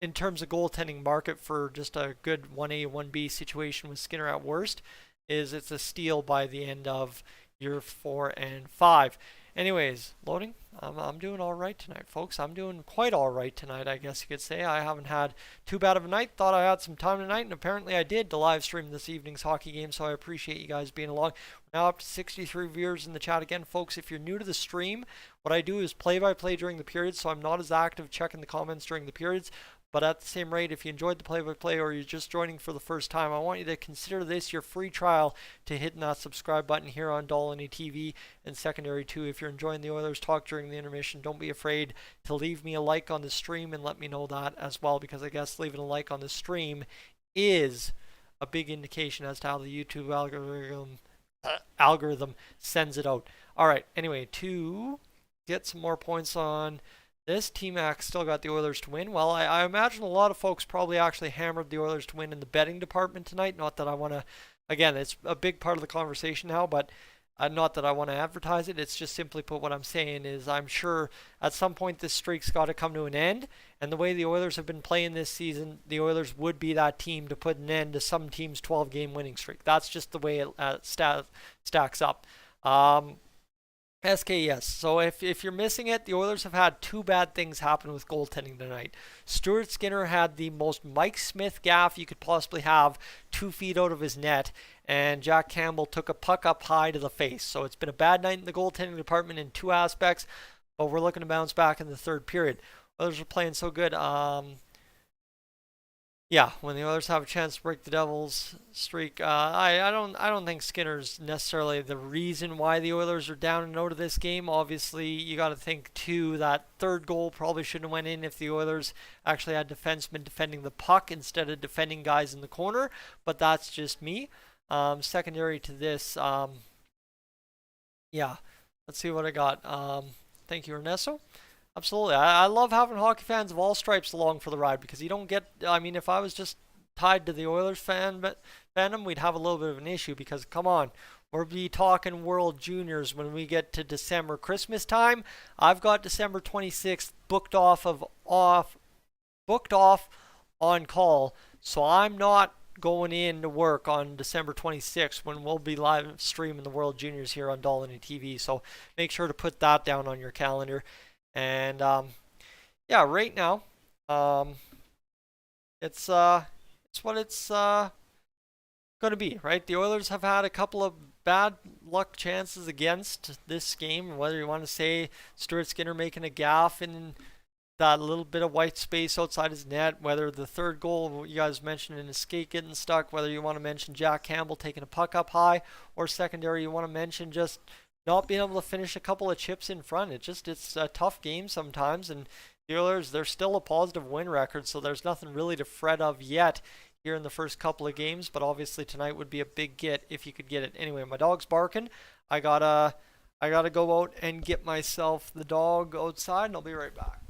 S1: in terms of goaltending market for just a good 1A, 1B situation with Skinner at worst. It's a steal by the end of year 4 and 5. Anyways, loading. I'm doing all right tonight, folks. I'm doing quite all right tonight, I guess you could say. I haven't had too bad of a night. Thought I had some time tonight, and apparently I did to live stream this evening's hockey game, so I appreciate you guys being along. We're now up to 63 viewers in the chat. Again, folks, if you're new to the stream, what I do is play-by-play during the periods, so I'm not as active checking the comments during the periods. But at the same rate, if you enjoyed the play-by-play or you're just joining for the first time, I want you to consider this your free trial to hitting that subscribe button here on Dolynny TV. And secondary too, if you're enjoying the Oilers talk during the intermission, don't be afraid to leave me a like on the stream and let me know that as well, because I guess leaving a like on the stream is a big indication as to how the YouTube algorithm sends it out. All right, anyway, to get some more points on this, T-Mac still got the Oilers to win. Well, I imagine a lot of folks probably actually hammered the Oilers to win in the betting department tonight. Not that I want to, again, it's a big part of the conversation now, but Not that I want to advertise it. It's just simply put, what I'm saying is I'm sure at some point this streak's got to come to an end. And the way the Oilers have been playing this season, the Oilers would be that team to put an end to some team's 12-game winning streak. That's just the way it stacks up. SKS. So if you're missing it, the Oilers have had two bad things happen with goaltending tonight. Stuart Skinner had the most Mike Smith gaff you could possibly have 2 feet out of his net, and Jack Campbell took a puck up high to the face. So it's been a bad night in the goaltending department in 2 aspects, but we're looking to bounce back in the 3rd period. Oilers are playing so good. Yeah, when the Oilers have a chance to break the Devils' streak, I don't think Skinner's necessarily the reason why the Oilers are down and out of this game. Obviously, you got to think too that 3rd goal probably shouldn't have went in if the Oilers actually had defensemen defending the puck instead of defending guys in the corner. But that's just me. Secondary to this, yeah, let's see what I got. Thank you, Ernesto. Absolutely. I love having hockey fans of all stripes along for the ride, because you don't get, I mean, if I was just tied to the Oilers fandom, we'd have a little bit of an issue, because come on, we'll be talking World Juniors when we get to December, Christmas time. I've got December 26th booked off on call, so I'm not going in to work on December 26th when we'll be live streaming the World Juniors here on Dolynny TV. So make sure to put that down on your calendar. And yeah, right now, it's what it's going to be, right? The Oilers have had a couple of bad luck chances against this game, whether you want to say Stuart Skinner making a gaff in that little bit of white space outside his net, whether the 3rd goal you guys mentioned in his skate getting stuck, whether you want to mention Jack Campbell taking a puck up high, or secondary you want to mention just not being able to finish a couple of chips in front. It's a tough game sometimes, and the Oilers, they're still a positive win record, so there's nothing really to fret of yet here in the first couple of games, but obviously tonight would be a big get if you could get it. Anyway, my dog's barking. I gotta go out and get myself the dog outside, and I'll be right back.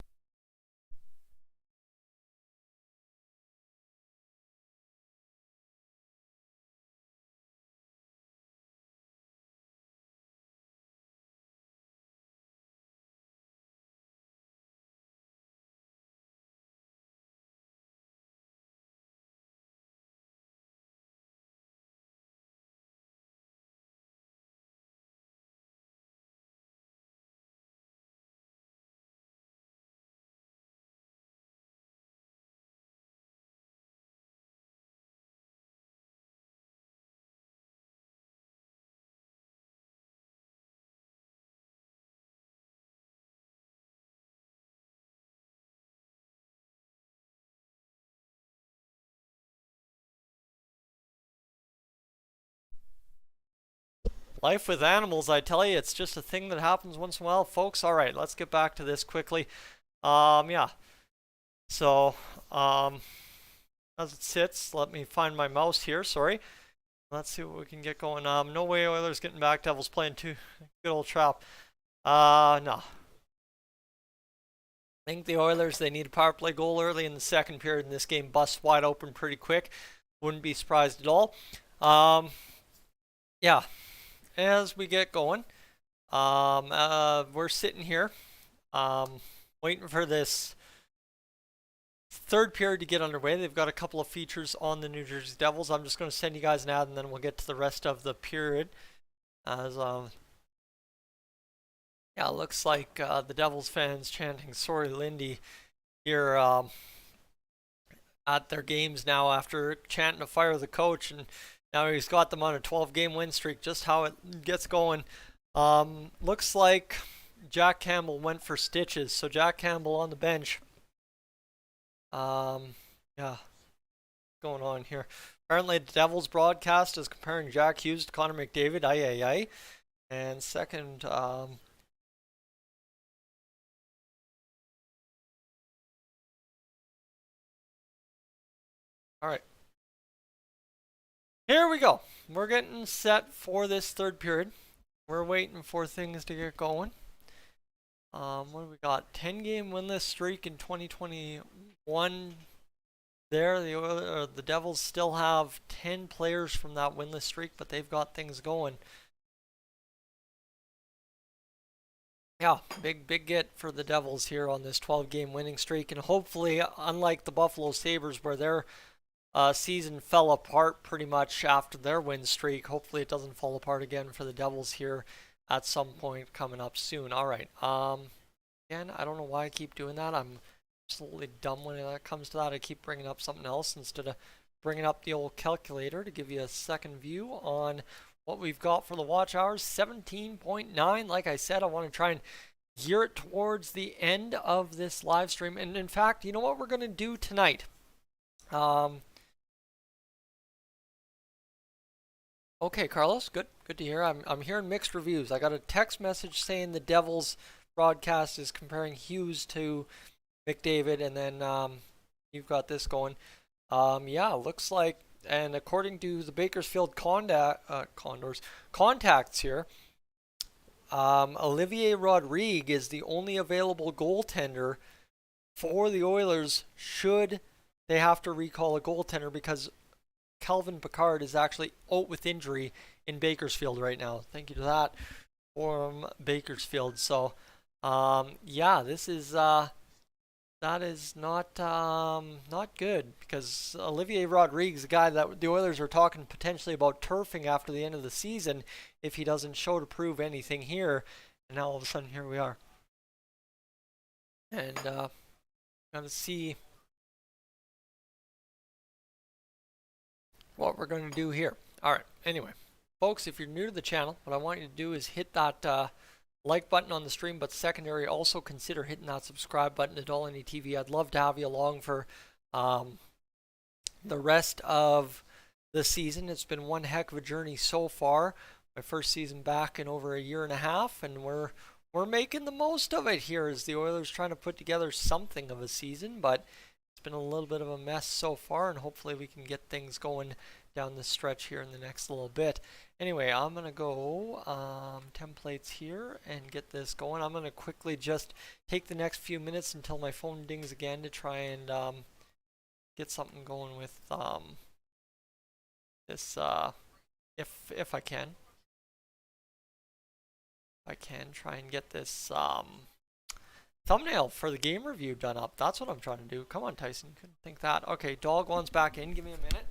S1: Life with animals, I tell you, it's just a thing that happens once in a while, folks. All right, let's get back to this quickly. Yeah. So, as it sits, let me find my mouse here. Sorry. Let's see what we can get going. No way Oilers getting back. Devils playing too. Good old trap. No. I think the Oilers, they need a power play goal early in the 2nd period, and this game busts wide open pretty quick. Wouldn't be surprised at all. Yeah. As we get going, we're sitting here, waiting for this 3rd period to get underway. They've got a couple of features on the New Jersey Devils. I'm just going to send you guys an ad, and then we'll get to the rest of the period. As yeah, it looks like the Devils fans chanting "Sorry, Lindy" here at their games now after chanting to fire the coach, and now he's got them on a 12-game win streak. Just how it gets going. Looks like Jack Campbell went for stitches. So Jack Campbell on the bench. Yeah, going on here. Apparently the Devils broadcast is comparing Jack Hughes to Connor McDavid. Aye, aye, aye. And second, all right. Here we go. We're getting set for this 3rd period. We're waiting for things to get going. What do we got? 10-game winless streak in 2021. There, the Devils still have 10 players from that winless streak, but they've got things going. Yeah, big get for the Devils here on this 12-game winning streak, and hopefully, unlike the Buffalo Sabres, where their season fell apart pretty much after their win streak, hopefully it doesn't fall apart again for the Devils here at some point coming up soon. All right. Again, I don't know why I keep doing that. I'm absolutely dumb when it comes to that. I keep bringing up something else instead of bringing up the old calculator to give you a second view on what we've got for the watch hours. 17.9. Like I said, I want to try and gear it towards the end of this live stream. And in fact, you know what we're going to do tonight? Okay, Carlos, good to hear. I'm hearing mixed reviews. I got a text message saying the Devils broadcast is comparing Hughes to McDavid, and then you've got this going. Yeah, looks like, and according to the Bakersfield Condors contacts here, Olivier Rodrigue is the only available goaltender for the Oilers should they have to recall a goaltender, because Calvin Pickard is actually out with injury in Bakersfield right now. Thank you to that from Bakersfield. So, yeah, this is that is not good, because Olivier Rodrigue is a guy that the Oilers are talking potentially about turfing after the end of the season if he doesn't show to prove anything here. And now all of a sudden here we are. And gonna see what we're going to do here. All right. Anyway, folks, if you're new to the channel, what I want you to do is hit that like button on the stream, but secondary, also consider hitting that subscribe button to Dolynny TV. I'd love to have you along for the rest of the season. It's been one heck of a journey so far. My first season back in over a year and a half, and we're making the most of it here as the Oilers trying to put together something of a season, but it's been a little bit of a mess so far, and hopefully we can get things going down the stretch here in the next little bit. Anyway, I'm going to go templates here and get this going. I'm going to quickly just take the next few minutes until my phone dings again to try and get something going with this, if I can. If I can try and get this thumbnail for the game review done up. That's what I'm trying to do. Come on, Tyson. Couldn't think that. Okay, dog one's back in. Give me a minute.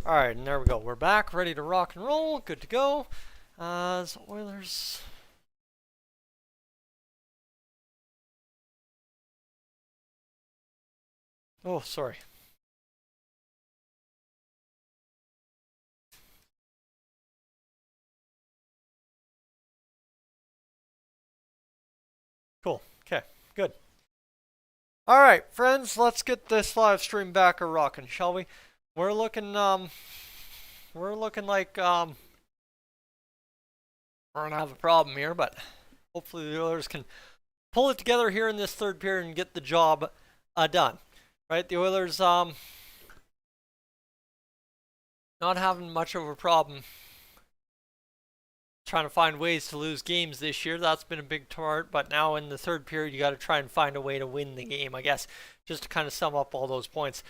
S1: Alright, and there we go. We're back, ready to rock and roll. Good to go. So Oilers. Oh, sorry. Cool. Okay, good. Alright, friends, let's get this live stream back a rocking, shall we? We're looking like we're gonna have a problem here, but hopefully the Oilers can pull it together here in this third period and get the job done. Right, the Oilers not having much of a problem trying to find ways to lose games this year. That's been a big part, but now in the third period you got to try and find a way to win the game, I guess, just to kind of sum up all those points.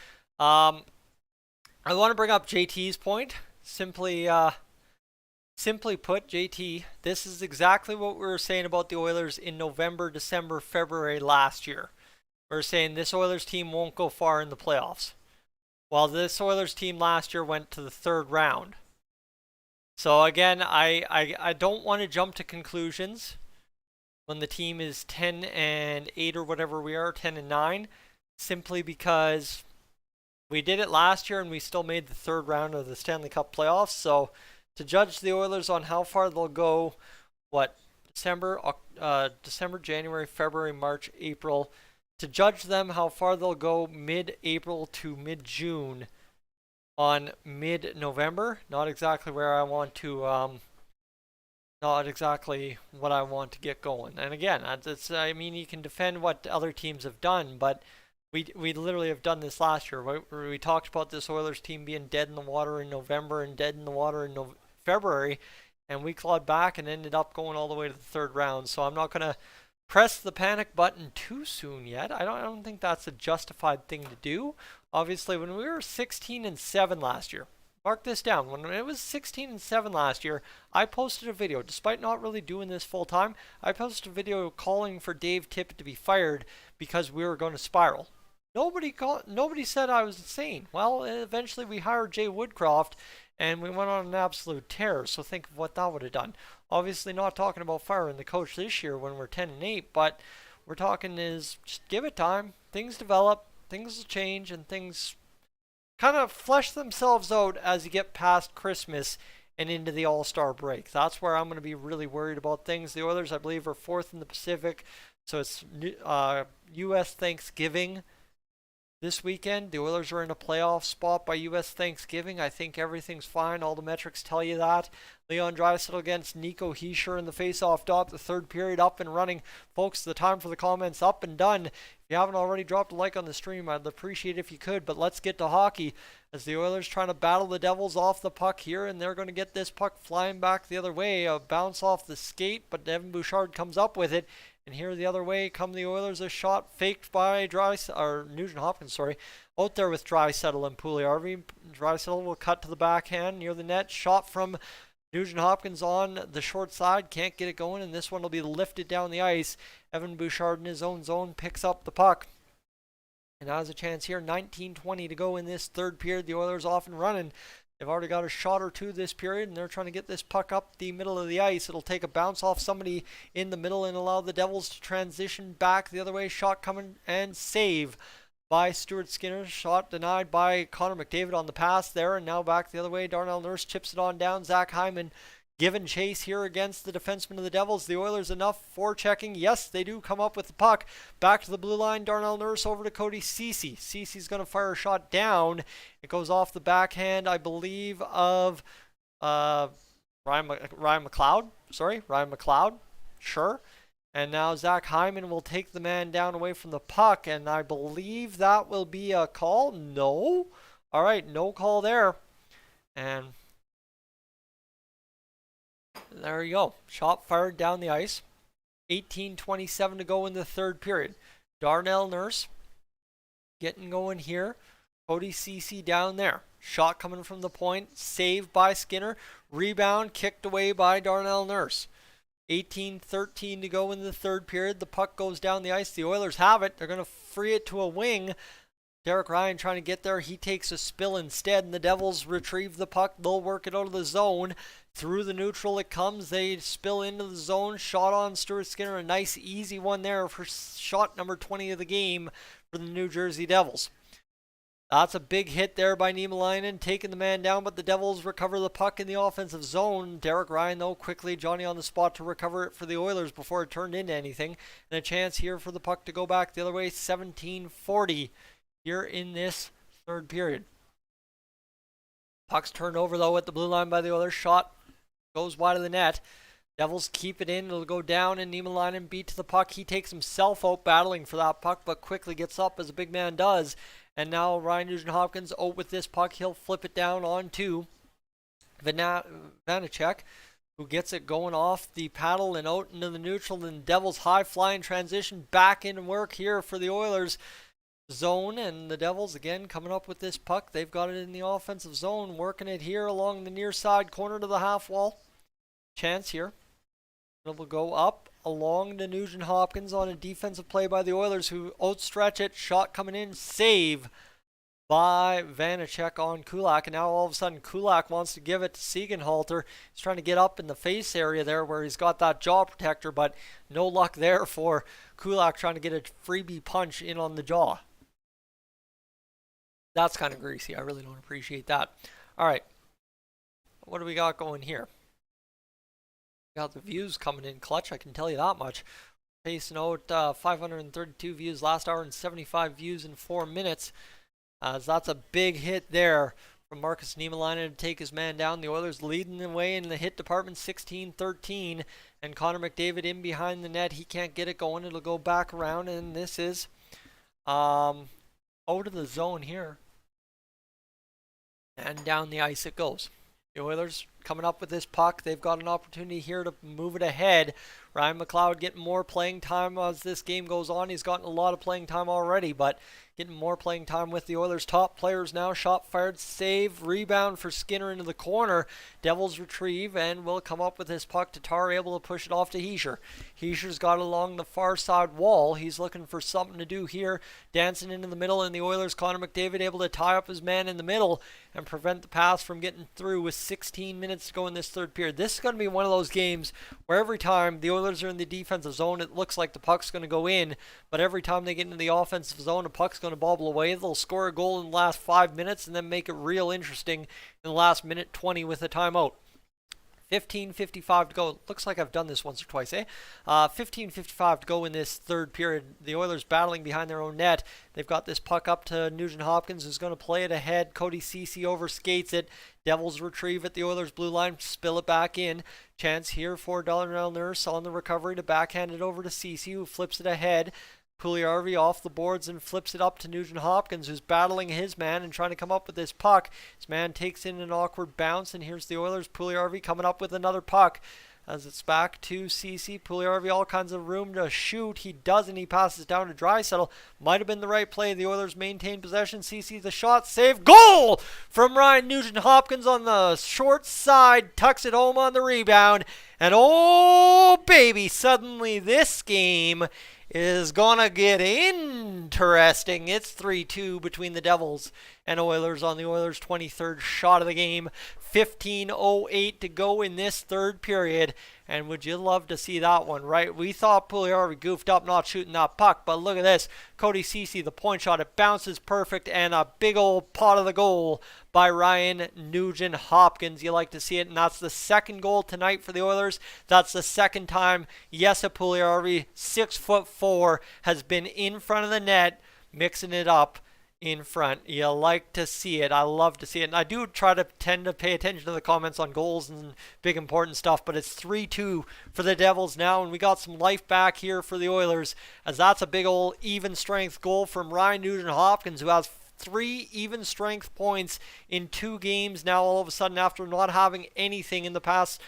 S1: I want to bring up JT's point. Simply put, JT, this is exactly what we were saying about the Oilers in November, December, February last year. We were saying this Oilers team won't go far in the playoffs. While this Oilers team last year went to the third round. So again, I don't want to jump to conclusions when the team is 10-8 or whatever we are, 10-9, simply because we did it last year and we still made the third round of the Stanley Cup playoffs. So to judge the Oilers on how far they'll go, December, January, February, March, April, to judge them how far they'll go mid-April to mid-June on mid-November, not exactly where I want to, not exactly what I want to get going. And again, I mean, you can defend what other teams have done, but We literally have done this last year. We talked about this Oilers team being dead in the water in November and dead in the water in February, and we clawed back and ended up going all the way to the third round. So I'm not going to press the panic button too soon yet. I don't think that's a justified thing to do. Obviously, when we were 16-7 last year, mark this down. When it was 16-7 last year, I posted a video. Despite not really doing this full time, I posted a video calling for Dave Tippett to be fired because we were going to spiral. Nobody said I was insane. Well, eventually we hired Jay Woodcroft, and we went on an absolute tear. So think of what that would have done. Obviously, not talking about firing the coach this year when we're 10-8, but we're talking is just give it time. Things develop, things will change, and things kind of flesh themselves out as you get past Christmas and into the All-Star break. That's where I'm going to be really worried about things. The Oilers, I believe, are 4th in the Pacific, so it's U.S. Thanksgiving this weekend. The Oilers are in a playoff spot by U.S. Thanksgiving. I think everything's fine. All the metrics tell you that. Leon Draisaitl against Nico Hischier in the face-off dot. The third period up and running. Folks, the time for the comments up and done. If you haven't already dropped a like on the stream, I'd appreciate it if you could. But let's get to hockey as the Oilers trying to battle the Devils off the puck here, and they're going to get this puck flying back the other way. A bounce off the skate, but Evan Bouchard comes up with it. And here the other way come the Oilers. A shot faked by Nugent Hopkins, out there with Draisaitl and Puljujarvi. Draisaitl will cut to the backhand near the net. Shot from Nugent Hopkins on the short side. Can't get it going, and this one will be lifted down the ice. Evan Bouchard in his own zone picks up the puck. And now has a chance here. 19:20 to go in this third period. The Oilers off and running. They've already got a shot or two this period, and they're trying to get this puck up the middle of the ice. It'll take a bounce off somebody in the middle and allow the Devils to transition back the other way. Shot coming and save by Stuart Skinner. Shot denied by Connor McDavid on the pass there, and now back the other way. Darnell Nurse chips it on down. Zach Hyman given chase here against the defenseman of the Devils. The Oilers enough for checking. Yes, they do come up with the puck. Back to the blue line. Darnell Nurse over to Cody Ceci. Ceci's going to fire a shot down. It goes off the backhand, I believe, of Ryan McLeod. Ryan McLeod. Sure. And now Zach Hyman will take the man down away from the puck, and I believe that will be a call. No. All right, no call there. And there you go. Shot fired down the ice. 18:27 to go in the third period. Darnell Nurse getting going here. Cody Ceci down there. Shot coming from the point. Saved by Skinner. Rebound kicked away by Darnell Nurse. 18:13 to go in the third period. The puck goes down the ice. The Oilers have it. They're going to free it to a wing. Derek Ryan trying to get there. He takes a spill instead, and the Devils retrieve the puck. They'll work it out of the zone. Through the neutral it comes. They spill into the zone. Shot on Stuart Skinner. A nice, easy one there for shot number 20 of the game for the New Jersey Devils. That's a big hit there by Niemelainen, taking the man down, but the Devils recover the puck in the offensive zone. Derek Ryan, though, quickly Johnny on the spot to recover it for the Oilers before it turned into anything. And a chance here for the puck to go back the other way. 17:40 here in this third period. Puck's turned over, though, at the blue line by the Oilers. Shot goes wide of the net. Devils keep it in. It'll go down, and Niemelainen beat to the puck. He takes himself out battling for that puck, but quickly gets up as a big man does. And now Ryan Nugent-Hopkins out with this puck. He'll flip it down on to Vanacek, who gets it going off the paddle and out into the neutral. And Devils high-flying transition back in work here for the Oilers zone. And the Devils, again, coming up with this puck. They've got it in the offensive zone, working it here along the near side corner to the half wall. Chance here. It will go up along to Nugent-Hopkins on a defensive play by the Oilers, who outstretch it. Shot coming in. Save by Vanacek on Kulak. And now all of a sudden Kulak wants to give it to Siegenhalter. He's trying to get up in the face area there where he's got that jaw protector, but no luck there for Kulak trying to get a freebie punch in on the jaw. That's kind of greasy. I really don't appreciate that. All right. What do we got going here? Got the views coming in clutch, I can tell you that much. Pacing out 532 views last hour and 75 views in 4 minutes. So that's a big hit there from Markus Niemelainen to take his man down. The Oilers leading the way in the hit department 16-13. And Connor McDavid in behind the net. He can't get it going. It'll go back around, and this is out of the zone here. And down the ice it goes. The Oilers coming up with this puck. They've got an opportunity here to move it ahead. Ryan McLeod getting more playing time as this game goes on. He's gotten a lot of playing time already, but getting more playing time with the Oilers' top players now. Shot fired, save, rebound for Skinner into the corner. Devils retrieve and will come up with this puck. Tatar able to push it off to Hischier. Hischier's got it along the far side wall. He's looking for something to do here. Dancing into the middle, and the Oilers' Connor McDavid able to tie up his man in the middle and prevent the pass from getting through with 16 minutes to go in this third period. This is going to be one of those games where every time the Oilers are in the defensive zone, it looks like the puck's going to go in, but every time they get into the offensive zone, the puck's going to bobble away. They'll score a goal in the last 5 minutes and then make it real interesting in the last minute 20 with a timeout. 15:55 to go. Looks like I've done this once or twice, eh? 15:55 to go in this third period. The Oilers battling behind their own net. They've got this puck up to Nugent Hopkins, who's going to play it ahead. Cody Ceci overskates it. Devils retrieve it. The Oilers blue line, spill it back in. Chance here for Dolynny Nurse on the recovery to backhand it over to Ceci, who flips it ahead. Puljujärvi off the boards and flips it up to Nugent Hopkins, who's battling his man and trying to come up with this puck. His man takes in an awkward bounce, and here's the Oilers. Puljujärvi coming up with another puck. As it's back to Ceci. Puljujärvi, all kinds of room to shoot. He doesn't. He passes down to Draisaitl. Might have been the right play. The Oilers maintain possession. Ceci, the shot, save, goal from Ryan Nugent Hopkins on the short side. Tucks it home on the rebound. And oh, baby, suddenly this game is gonna get interesting. It's 3-2 between the Devils and Oilers on the Oilers' 23rd shot of the game. 15:08 to go in this third period. And would you love to see that one, right? We thought Puljujärvi goofed up not shooting that puck, but look at this. Cody Ceci, the point shot, it bounces perfect, and a big old pot of the goal by Ryan Nugent Hopkins. You like to see it, and that's the second goal tonight for the Oilers. That's the second time Jesse Puljujärvi, 6'4", has been in front of the net, mixing it up in front. You like to see it. I love to see it. And I do tend to pay attention to the comments on goals and big important stuff, but it's 3-2 for the Devils now, and we got some life back here for the Oilers, as that's a big old even strength goal from Ryan Nugent Hopkins, who has 3 even strength points in 2 games now all of a sudden, after not having anything in the past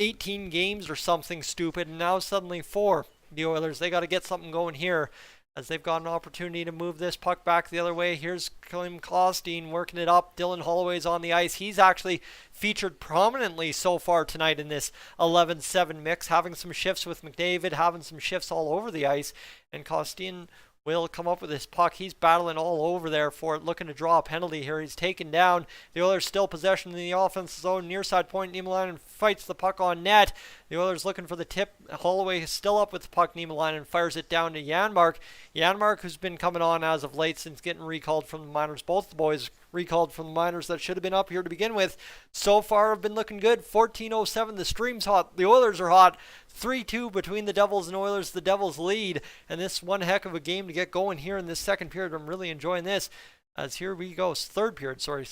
S1: 18 games or something stupid, and now suddenly 4. The Oilers, they got to get something going here, as they've got an opportunity to move this puck back the other way. Here's Klim Kostin working it up. Dylan Holloway's on the ice. He's actually featured prominently so far tonight in this 11-7 mix, having some shifts with McDavid, having some shifts all over the ice. And Kostin will come up with this puck. He's battling all over there for it, looking to draw a penalty here. He's taken down. The Oilers still possession in the offensive zone, near side point. Niemelainen fights the puck on net. The Oilers looking for the tip. Holloway is still up with the puck. Niemelainen fires it down to Janmark. Janmark, who's been coming on as of late since getting recalled from the minors. Both the boys recalled from the minors that should have been up here to begin with. So far have been looking good. 14:07. The stream's hot. The Oilers are hot. 3-2 between the Devils and Oilers. The Devils lead. And this one heck of a game to get going here in this second period. I'm really enjoying this. As here we go. Third period, sorry.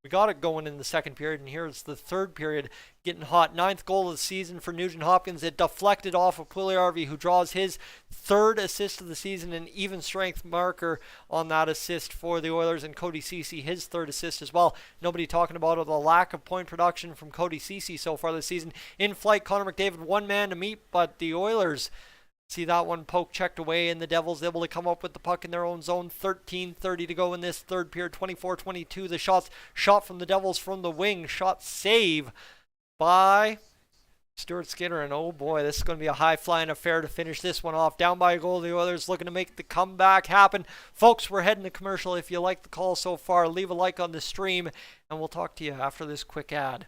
S1: We got it going in the second period, and here's the third period getting hot. 9th goal of the season for Nugent Hopkins. It deflected off of Puljujärvi, who draws his 3rd assist of the season, an even strength marker on that assist for the Oilers, and Cody Ceci, his 3rd assist as well. Nobody talking about the lack of point production from Cody Ceci so far this season. In flight, Connor McDavid, one man to meet, but the Oilers see that one poke checked away, and the Devils able to come up with the puck in their own zone. 13:30 to go in this third period. 24-22. The shot from the Devils from the wing. Shot save by Stuart Skinner. And oh boy, this is going to be a high-flying affair to finish this one off. Down by a goal, the Oilers looking to make the comeback happen. Folks, we're heading to commercial. If you like the call so far, leave a like on the stream, and we'll talk to you after this quick ad.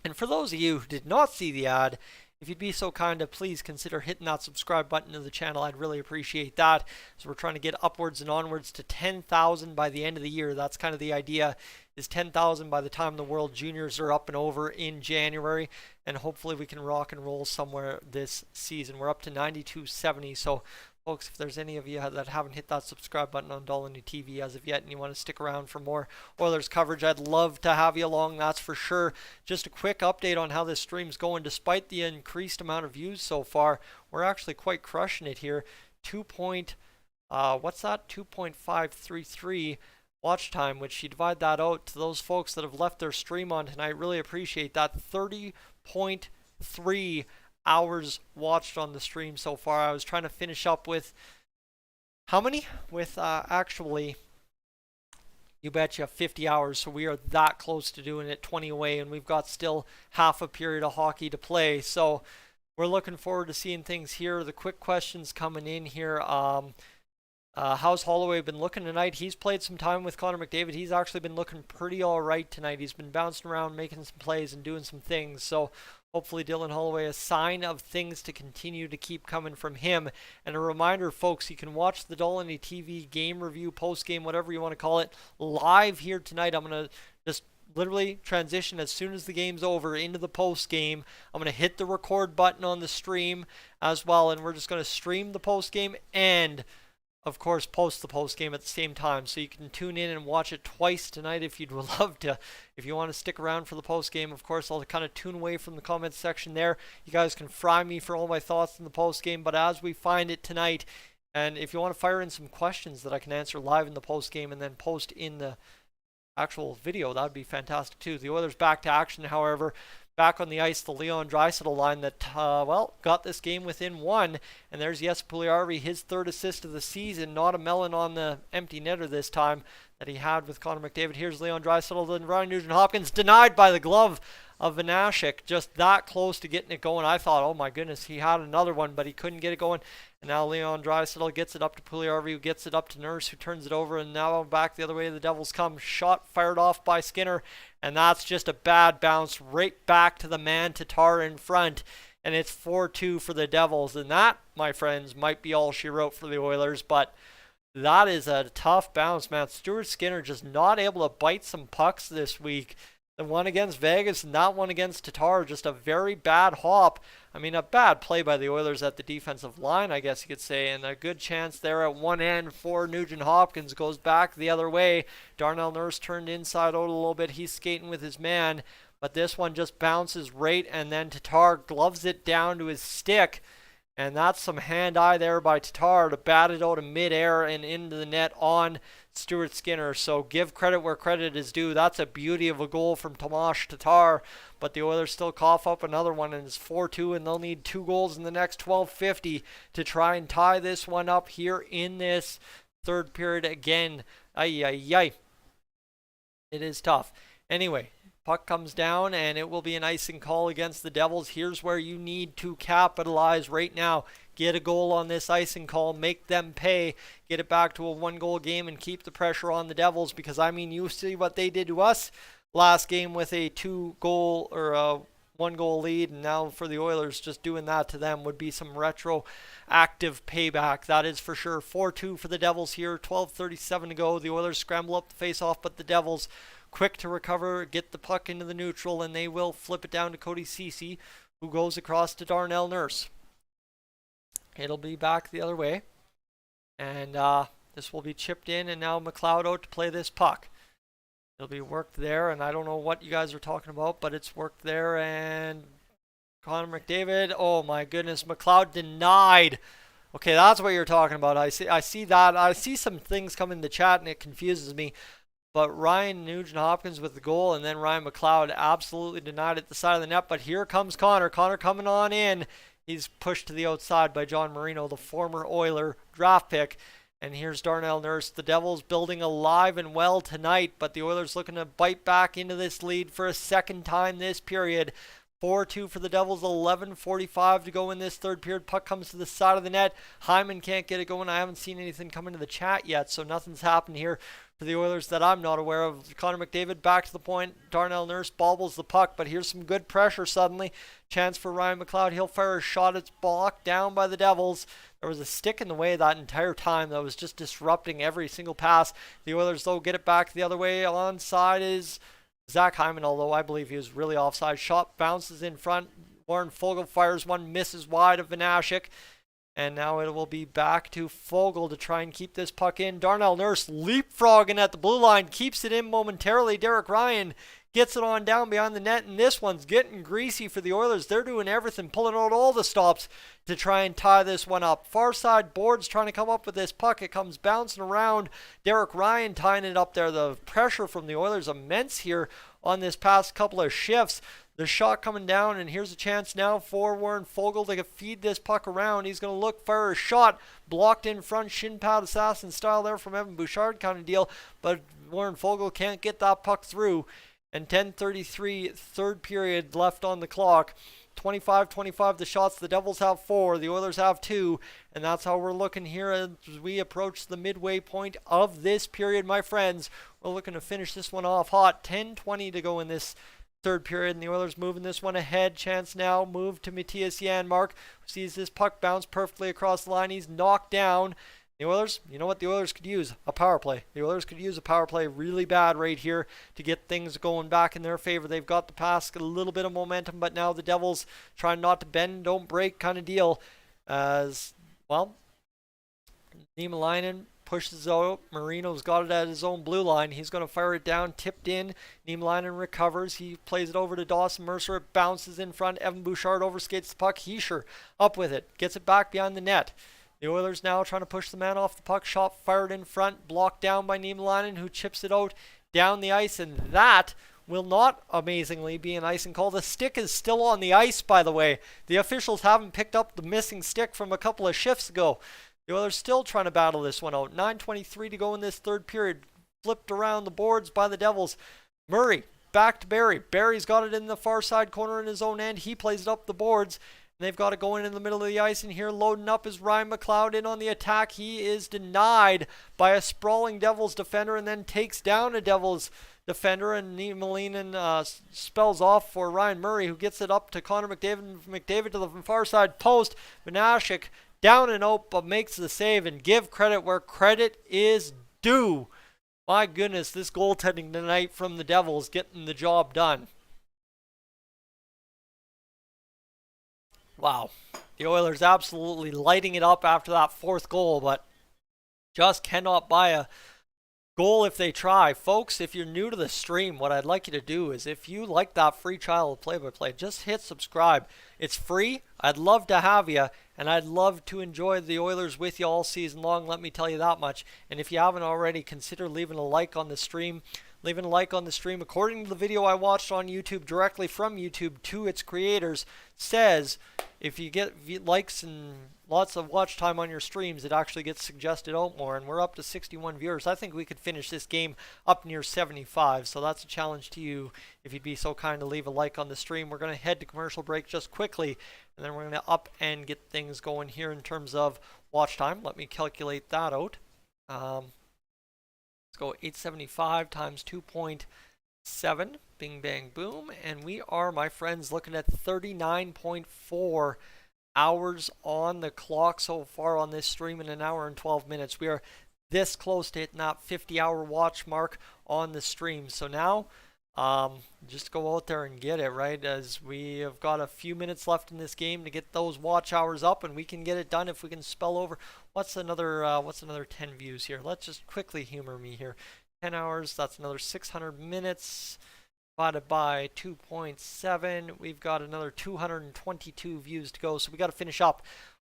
S1: And for those of you who did not see the ad, if you'd be so kind to please consider hitting that subscribe button to the channel, I'd really appreciate that. So we're trying to get upwards and onwards to 10,000 by the end of the year. That's kind of the idea, is 10,000 by the time the World Juniors are up and over in January. And hopefully we can rock and roll somewhere this season. We're up to 9270. So folks, if there's any of you that haven't hit that subscribe button on Dolynny TV as of yet, and you want to stick around for more Oilers coverage, I'd love to have you along, that's for sure. Just a quick update on how this stream's going. Despite the increased amount of views so far, we're actually quite crushing it here. what's that? 2.533 watch time, which you divide that out to those folks that have left their stream on tonight. Really appreciate that. 30.3 hours watched on the stream so far. I was trying to finish up with how many? With actually, you betcha, 50 hours. So we are that close to doing it, 20 away, and we've got still half a period of hockey to play. So we're looking forward to seeing things here. The quick questions coming in here. How's Holloway been looking tonight? He's played some time with Connor McDavid. He's actually been looking pretty all right tonight. He's been bouncing around, making some plays and doing some things. So hopefully Dylan Holloway, a sign of things to continue to keep coming from him. And a reminder, folks, you can watch the Dolynny TV game review, post-game, whatever you want to call it, live here tonight. I'm going to just literally transition as soon as the game's over into the post-game. I'm going to hit the record button on the stream as well, and we're just going to stream the post-game and of course post the post game at the same time, so you can tune in and watch it twice tonight if you'd love to. If you want to stick around for the post game, of course I'll kind of tune away from the comments section there. You guys can fry me for all my thoughts in the post game, but as we find it tonight, and if you want to fire in some questions that I can answer live in the post game and then post in the actual video, that would be fantastic too. The Oilers back to action, however. Back on the ice, the Leon Draisaitl line that, got this game within one. And there's Jesse Puljujarvi, his third assist of the season. Not a melon on the empty netter this time that he had with Connor McDavid. Here's Leon Draisaitl and Ryan Nugent-Hopkins, denied by the glove of Vanashek. Just that close to getting it going. I thought, oh my goodness, he had another one, but he couldn't get it going. And now Leon Draisaitl gets it up to Puljujarvi, who gets it up to Nurse, who turns it over. And now back the other way, the Devils come. Shot fired off by Skinner. And that's just a bad bounce right back to the man Tatar in front. And it's 4-2 for the Devils. And that, my friends, might be all she wrote for the Oilers. But that is a tough bounce, man. Stuart Skinner just not able to bite some pucks this week. The one against Vegas and that one against Tatar, just a very bad hop. I mean, a bad play by the Oilers at the defensive line, I guess you could say. And a good chance there at one end for Nugent-Hopkins. Goes back the other way. Darnell Nurse turned inside out a little bit. He's skating with his man. But this one just bounces right, and then Tatar gloves it down to his stick. And that's some hand-eye there by Tatar to bat it out of midair and into the net on Stuart Skinner. So give credit where credit is due. That's a beauty of a goal from Tomas Tatar. But the Oilers still cough up another one, and it's 4-2, and they'll need 2 goals in the next 12:50 to try and tie this one up here in this third period again. Ay, ay, ay. It is tough. Anyway, puck comes down, and it will be an icing call against the Devils. Here's where you need to capitalize right now. Get a goal on this icing call. Make them pay. Get it back to a 1-goal game and keep the pressure on the Devils, because, I mean, you see what they did to us last game with a 2-goal or a 1-goal lead, and now for the Oilers, just doing that to them would be some retroactive payback. That is for sure. 4-2 for the Devils here. 12:37 to go. The Oilers scramble up the face-off, but the Devils quick to recover, get the puck into the neutral, and they will flip it down to Cody Ceci, who goes across to Darnell Nurse. It'll be back the other way, and this will be chipped in, and now McLeod out to play this puck. It'll be worked there, and I don't know what you guys are talking about, but it's worked there, and Connor McDavid, oh my goodness, McLeod denied. Okay, that's what you're talking about. I see that. I see some things come in the chat, and it confuses me. But Ryan Nugent-Hopkins with the goal, and then Ryan McLeod absolutely denied at the side of the net. But here comes Connor. Connor coming on in. He's pushed to the outside by John Marino, the former Oiler draft pick. And here's Darnell Nurse. The Devils building alive and well tonight, but the Oilers looking to bite back into this lead for a second time this period. 4-2 for the Devils, 11:45 to go in this third period. Puck comes to the side of the net. Hyman can't get it going. I haven't seen anything come into the chat yet, so nothing's happened here for the Oilers that I'm not aware of. Connor McDavid back to the point. Darnell Nurse bobbles the puck, but here's some good pressure suddenly. Chance for Ryan McLeod. He'll fire a shot. It's blocked down by the Devils. There was a stick in the way that entire time that was just disrupting every single pass. The Oilers, though, get it back the other way. Onside is Zach Hyman, although I believe he was really offside. Shot bounces in front. Warren Foegele fires one, misses wide of Vanashek. And now it will be back to Foegele to try and keep this puck in. Darnell Nurse leapfrogging at the blue line, keeps it in momentarily. Derek Ryan gets it on down behind the net, and this one's getting greasy for the Oilers. They're doing everything, pulling out all the stops to try and tie this one up. Far side boards trying to come up with this puck. It comes bouncing around. Derek Ryan tying it up there. The pressure from the Oilers immense here on this past couple of shifts. The shot coming down, and here's a chance now for Warren Foegele to feed this puck around. He's going to look for a shot. Blocked in front, shin pad assassin style there from Evan Bouchard kind of deal. But Warren Foegele can't get that puck through. And 10:33, third period left on the clock. 25-25 the shots. The Devils have 4. The Oilers have 2. And that's how we're looking here as we approach the midway point of this period, my friends. We're looking to finish this one off hot. 10:20 to go in this third period, and the Oilers moving this one ahead. Chance now, move to Matthias Janmark, who sees this puck bounce perfectly across the line. He's knocked down. The Oilers, you know what the Oilers could use? A power play. The Oilers could use a power play really bad right here to get things going back in their favor. They've got the pass, a little bit of momentum, but now the Devils trying not to bend, don't break kind of deal. As, well, Niemelainen pushes out. Marino's got it at his own blue line. He's going to fire it down, tipped in. Niemelainen recovers. He plays it over to Dawson Mercer. It bounces in front. Evan Bouchard overskates the puck. Heischer up with it. Gets it back behind the net. The Oilers now trying to push the man off the puck. Shot fired in front. Blocked down by Niemelainen, who chips it out down the ice. And that will not, amazingly, be an icing call. The stick is still on the ice, by the way. The officials haven't picked up the missing stick from a couple of shifts ago. The Oilers still trying to battle this one out. 9:23 to go in this third period. Flipped around the boards by the Devils. Murray back to Barry. Barry's got it in the far side corner in his own end. He plays it up the boards. And they've got it going in the middle of the ice. And here loading up is Ryan McLeod in on the attack. He is denied by a sprawling Devils defender and then takes down a Devils defender. And Niemelainen spells off for Ryan Murray, who gets it up to Connor McDavid. McDavid to the far side post. Vanashek down and out, but makes the save, and give credit where credit is due. My goodness, this goaltending tonight from the Devils getting the job done. Wow. The Oilers absolutely lighting it up after that fourth goal, but just cannot buy a goal if they try. Folks, if you're new to the stream, what I'd like you to do is, if you like that free trial of play-by-play, just hit subscribe. It's free. I'd love to have you, and I'd love to enjoy the Oilers with you all season long, let me tell you that much. And if you haven't already, consider leaving a like on the stream. Leaving a like on the stream, according to the video I watched on YouTube, directly from YouTube to its creators, says if you get likes and lots of watch time on your streams, it actually gets suggested out more. And we're up to 61 viewers. I think we could finish this game up near 75. So that's a challenge to you if you'd be so kind to leave a like on the stream. We're going to head to commercial break just quickly, and then we're going to up and get things going here in terms of watch time. Let me calculate that out. Let's go 875 times 2.7. Bing, bang, boom. And we are, my friends, looking at 39.4 hours on the clock so far on this stream in an hour and 12 minutes. We are this close to hitting that 50-hour watch mark on the stream. So now, just go out there and get it, right? As we have got a few minutes left in this game to get those watch hours up, and we can get it done if we can spell over. What's another 10 views here? Let's just quickly humor me here. 10 hours, that's another 600 minutes divided by 2.7. We've got another 222 views to go, so we got to finish up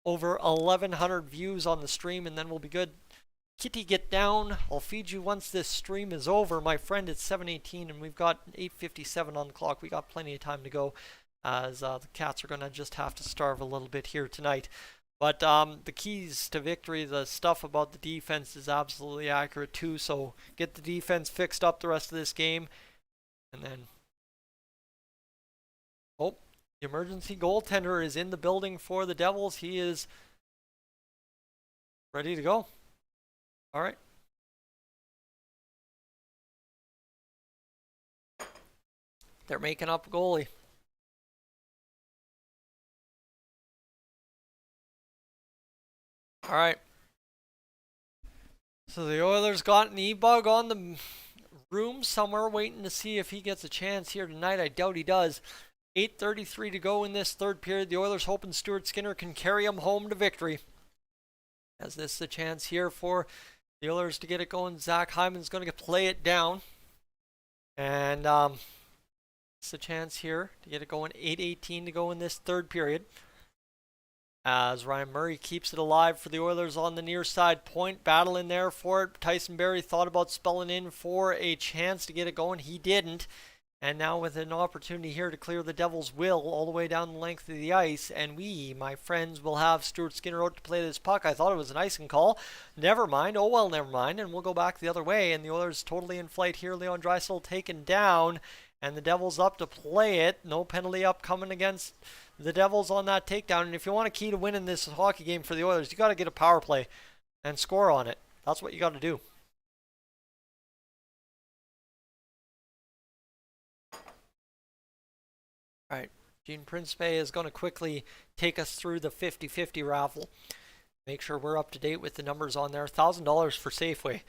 S1: over 1,100 views on the stream, and then we'll be good. Kitty, get down. I'll feed you once this stream is over. My friend, it's 7:18, and we've got 8:57 on the clock. We got plenty of time to go, as the Cats are going to just have to starve a little bit here tonight. But the keys to victory, the stuff about the defense is absolutely accurate too. So get the defense fixed up the rest of this game. And then, oh, the emergency goaltender is in the building for the Devils. He is ready to go. All right. They're making up a goalie. All right. So the Oilers got an E-Bug on the room somewhere, waiting to see if he gets a chance here tonight. I doubt he does. 8:33 to go in this third period. The Oilers hoping Stuart Skinner can carry them home to victory. As this is a chance here for the Oilers to get it going. Zach Hyman's going to play it down. And It's a chance here to get it going. 8:18 to go in this third period. As Ryan Murray keeps it alive for the Oilers on the near side point. Battle in there for it. Tyson Barrie thought about spelling in for a chance to get it going. He didn't. And now with an opportunity here to clear the Devils' will all the way down the length of the ice. And we, my friends, will have Stuart Skinner out to play this puck. I thought it was an icing call. Never mind. Oh, well, never mind. And we'll go back the other way. And the Oilers totally in flight here. Leon Draisaitl taken down. And the Devils up to play it. No penalty upcoming against the Devils on that takedown. And if you want a key to winning this hockey game for the Oilers, you got to get a power play and score on it. That's what you got to do. All right, Gene Principe is going to quickly take us through the 50-50 raffle. Make sure we're up to date with the numbers on there. $1,000 for Safeway.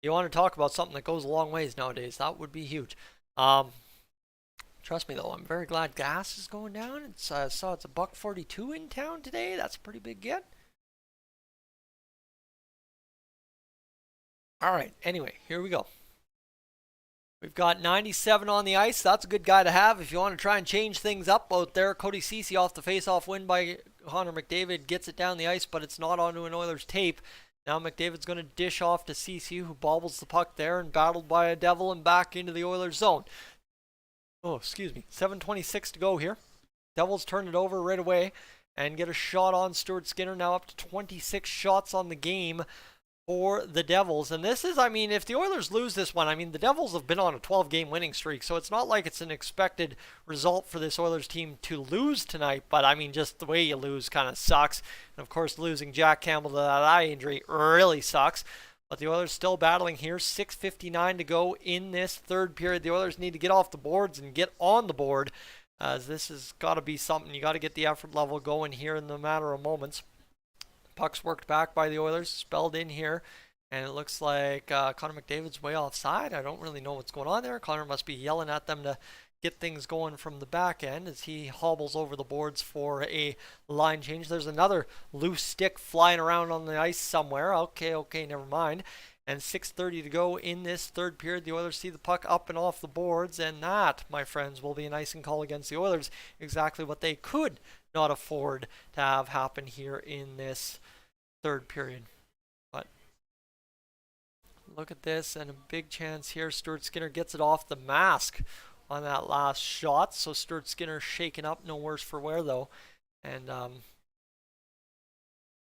S1: You want to talk about something that goes a long ways nowadays. That would be huge. Trust me though, I'm very glad gas is going down. It's I saw it's $1.42 in town today. That's a pretty big get. All right, anyway, here we go. We've got 97 on the ice. That's a good guy to have if you want to try and change things up out there. Cody Ceci off the face-off win by Connor McDavid gets it down the ice, but it's not onto an Oilers tape. Now McDavid's going to dish off to Ceci, who bobbles the puck there and battled by a Devil and back into the Oilers zone. Oh, excuse me. 7:26 to go here. Devils turn it over right away and get a shot on Stuart Skinner. Now up to 26 shots on the game for the Devils. And this is, I mean, if the Oilers lose this one, I mean, the Devils have been on a 12-game winning streak, so it's not like it's an expected result for this Oilers team to lose tonight, but I mean, just the way you lose kind of sucks. And of course, losing Jack Campbell to that eye injury really sucks. But the Oilers still battling here. 6:59 to go in this third period. The Oilers need to get off the boards and get on the board, as this has got to be something. You got to get the effort level going here in the matter of moments. Puck's worked back by the Oilers, spelled in here, and it looks like Connor McDavid's way offside. I don't really know what's going on there. Connor must be yelling at them to get things going from the back end as he hobbles over the boards for a line change. There's another loose stick flying around on the ice somewhere. Okay, never mind. And 6:30 to go in this third period. The Oilers see the puck up and off the boards, and that, my friends, will be an icing call against the Oilers. Exactly what they could not afford to have happen here in this third period. But look at this, and a big chance here. Stuart Skinner gets it off the mask on that last shot. So Stuart Skinner shaken up, no worse for wear though. And all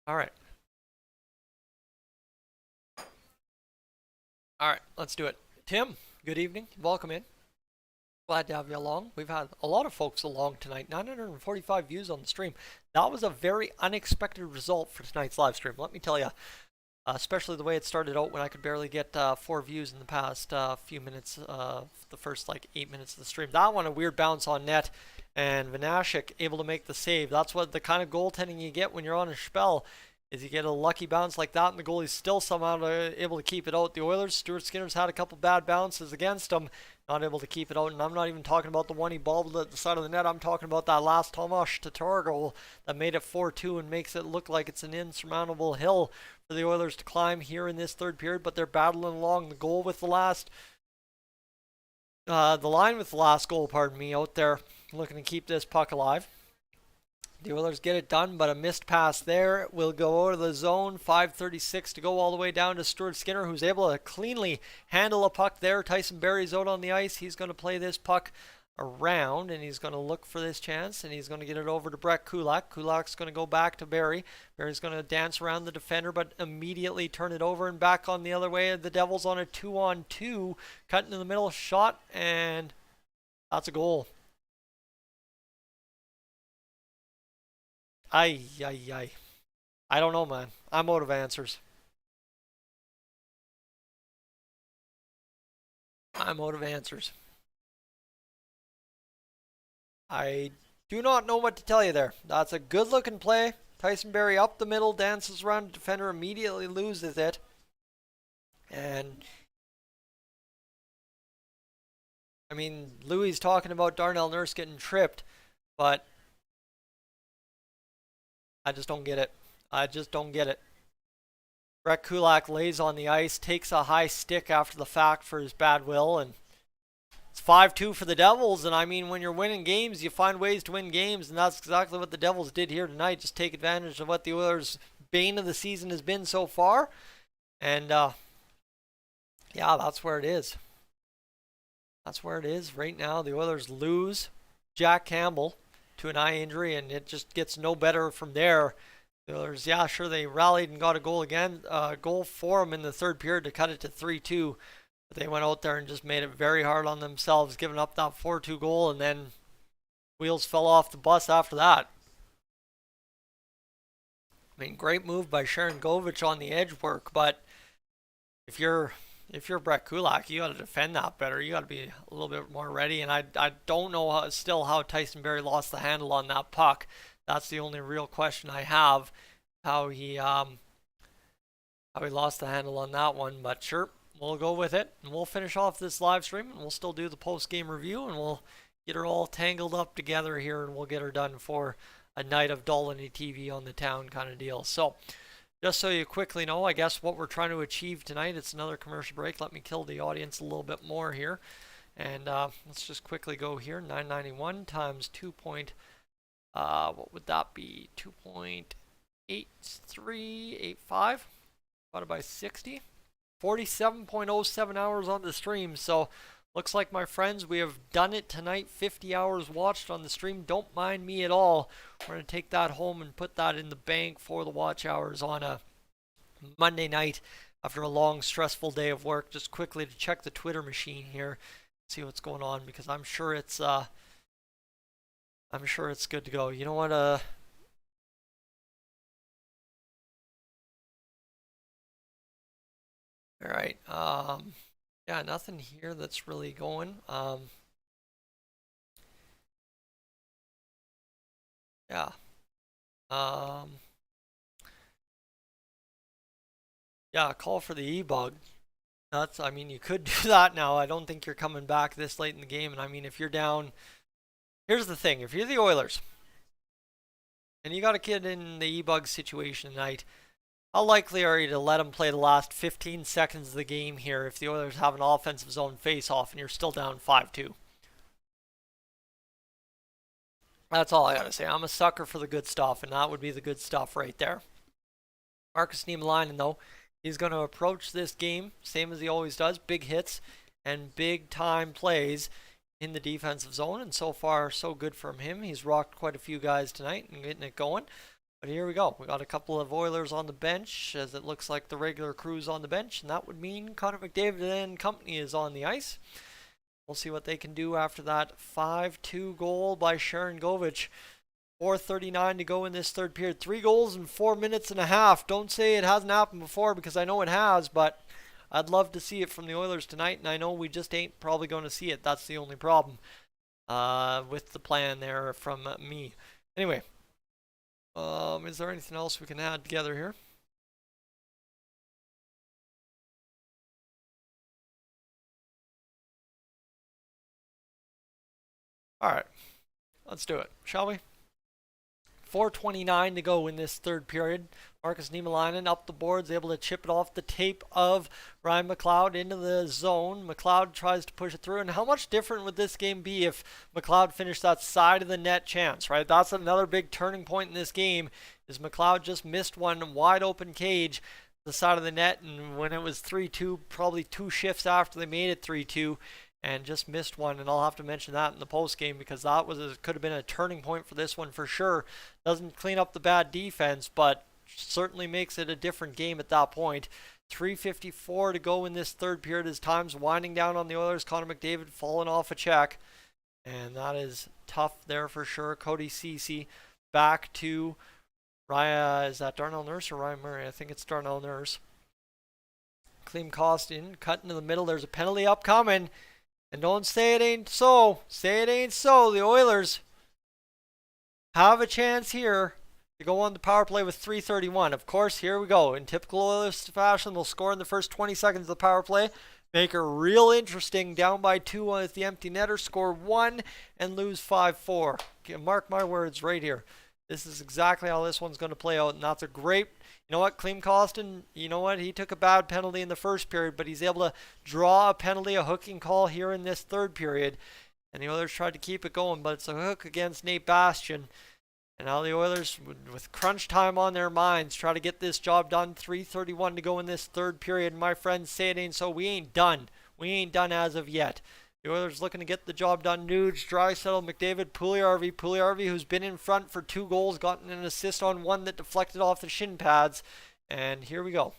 S1: right. All right, let's do it. Tim, good evening. Welcome in. Glad to have you along. We've had a lot of folks along tonight. 945 views on the stream. That was a very unexpected result for tonight's live stream, let me tell you. Especially the way it started out when I could barely get 4 views in the past few minutes, the first like 8 minutes of the stream. That one, a weird bounce on net, and Vanashek able to make the save. That's what the kind of goaltending you get when you're on a spell, is you get a lucky bounce like that, and the goalie's still somehow able to keep it out. The Oilers, Stuart Skinner's had a couple bad bounces against him, not able to keep it out, and I'm not even talking about the one he bobbled at the side of the net. I'm talking about that last Tomas Tatar goal that made it 4-2 and makes it look like it's an insurmountable hill for the Oilers to climb here in this third period, but they're battling along the goal with the last, the line with the last goal, pardon me, out there looking to keep this puck alive. The Oilers get it done, but a missed pass there will go out of the zone. 5:36 to go all the way down to Stuart Skinner, who's able to cleanly handle a puck there. Tyson Barrie's out on the ice. He's going to play this puck around, and he's going to look for this chance, and he's going to get it over to Brett Kulak. Kulak's going to go back to Barrie. Barrie's going to dance around the defender, but immediately turn it over and back on the other way. The Devils on a 2-on-2, cutting in the middle, shot, and that's a goal. Ay. I don't know, man. I'm out of answers. I'm out of answers. I do not know what to tell you there. That's a good looking play. Tyson Barrie up the middle, dances around the defender, immediately loses it. And I mean, Louis talking about Darnell Nurse getting tripped, but I just don't get it. I just don't get it. Brett Kulak lays on the ice, takes a high stick after the fact for his bad will, and it's 5-2 for the Devils, and I mean, when you're winning games, you find ways to win games, and that's exactly what the Devils did here tonight. Just take advantage of what the Oilers' bane of the season has been so far, and yeah, that's where it is. That's where it is right now. The Oilers lose Jack Campbell to an eye injury, and it just gets no better from there. The Oilers, yeah, sure, they rallied and got a goal again, goal for them in the third period to cut it to 3-2. But they went out there and just made it very hard on themselves, giving up that 4-2 goal, and then wheels fell off the bus after that. I mean, great move by Sharon Govich on the edge work, but if you're Brett Kulak, you got to defend that better. You got to be a little bit more ready. And I don't know how Tyson Barrie lost the handle on that puck. That's the only real question I have. How he lost the handle on that one. But sure, we'll go with it, and we'll finish off this live stream, and we'll still do the post-game review, and we'll get her all tangled up together here, and we'll get her done for a night of Dolynny TV on the town kind of deal. So, just so you quickly know, I guess what we're trying to achieve tonight, it's another commercial break. Let me kill the audience a little bit more here. And let's just quickly go here. 991 times 2. What would that be? 2.8385 divided by 60. 47.07 hours on the stream. So looks like, my friends, we have done it tonight. 50 hours watched on the stream. Don't mind me at all. We're going to take that home and put that in the bank for the watch hours on a Monday night after a long, stressful day of work. Just quickly to check the Twitter machine here, see what's going on, because I'm sure it's good to go. You know what? All right. Yeah, nothing here that's really going. Yeah. Yeah, call for the E-bug. I mean, you could do that now. I don't think you're coming back this late in the game. And I mean, if you're down, here's the thing. If you're the Oilers and you got a kid in the E-bug situation tonight, how likely are you to let him play the last 15 seconds of the game here if the Oilers have an offensive zone face-off and you're still down 5-2? That's all I got to say. I'm a sucker for the good stuff, and that would be the good stuff right there. Marcus Niemelainen, though, he's going to approach this game same as he always does. Big hits and big-time plays in the defensive zone, and so far, so good from him. He's rocked quite a few guys tonight and getting it going. But here we go. We got a couple of Oilers on the bench, as it looks like the regular crew's on the bench, and that would mean Connor McDavid and company is on the ice. We'll see what they can do after that 5-2 goal by Sharon Govich. 4:39 to go in this third period. 3 goals in 4 minutes and a half. Don't say it hasn't happened before, because I know it has, but I'd love to see it from the Oilers tonight, and I know we just ain't probably going to see it. That's the only problem with the plan there from me. Anyway. Is there anything else we can add together here? All right, let's do it, shall we? 4:29 to go in this third period. Marcus Niemelainen up the boards, able to chip it off the tape of Ryan McLeod into the zone. McLeod tries to push it through. And how much different would this game be if McLeod finished that side of the net chance, right? That's another big turning point in this game, is McLeod just missed one wide open cage, the side of the net, and when it was 3-2, probably 2 shifts after they made it 3-2, and just missed one. And I'll have to mention that in the post game, because that could have been a turning point for this one for sure. Doesn't clean up the bad defense, but certainly makes it a different game at that point. 3:54 to go in this third period as time's winding down on the Oilers. Connor McDavid falling off a check, and that is tough there for sure. Cody Ceci back to Ryan. Is that Darnell Nurse or Ryan Murray? I think it's Darnell Nurse. Klim Kostin cut into the middle. There's a penalty upcoming. And don't say it ain't so. Say it ain't so. The Oilers have a chance here to go on the power play with 3:31. Of course, here we go. In typical Oilers fashion, they'll score in the first 20 seconds of the power play. Make it real interesting. Down by 2 with the empty netter. Score 1 and lose 5-4. Mark my words right here. This is exactly how this one's going to play out. And that's a great You know what, Klim Kostin, you know what, he took a bad penalty in the first period, but he's able to draw a penalty, a hooking call here in this third period. And the Oilers tried to keep it going, but it's a hook against Nate Bastian. And now the Oilers, with crunch time on their minds, try to get this job done. 3:31 to go in this third period. And my friends say it ain't so. We ain't done. We ain't done as of yet. The Oilers looking to get the job done. Nuge, Draisaitl, McDavid, Puljujarvi. Puljujarvi, who's been in front for 2 goals, gotten an assist on one that deflected off the shin pads. And here we go.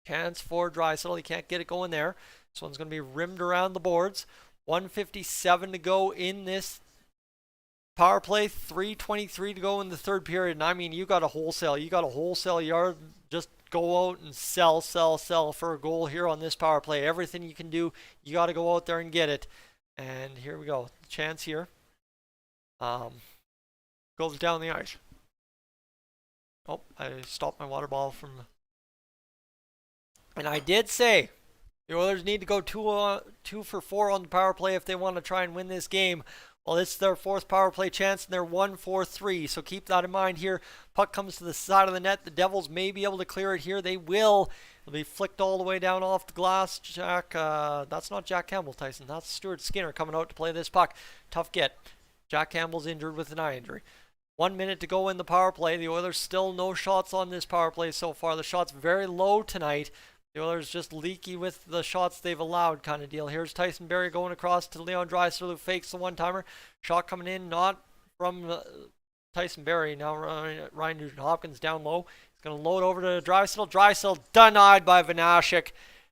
S1: Chance for Draisaitl. He can't get it going there. This one's going to be rimmed around the boards. 1:57 to go in this power play. 3:23 to go in the third period. And I mean, you got a wholesale yard. Just go out and sell for a goal here on this power play. Everything you can do, you got to go out there and get it. And here we go. Chance here. Goes down the ice. Oh, I stopped my water bottle from... And I did say the Oilers need to go 2 for 4 on the power play if they want to try and win this game. Well, it's their 4th power play chance, and they're 1-4-3. So keep that in mind here. Puck comes to the side of the net. The Devils may be able to clear it here. They will. It'll be flicked all the way down off the glass. That's not Jack Campbell, Tyson. That's Stuart Skinner coming out to play this puck. Tough get. Jack Campbell's injured with an eye injury. 1 minute to go in the power play. The Oilers still no shots on this power play so far. The shot's very low tonight. The Oilers just leaky with the shots they've allowed kind of deal. Here's Tyson Barrie going across to Leon Draisaitl, who fakes the one-timer. Shot coming in, not from Tyson Barrie. Now Ryan Nugent-Hopkins down low. He's going to load over to Draisaitl. Draisaitl denied by Vanashek.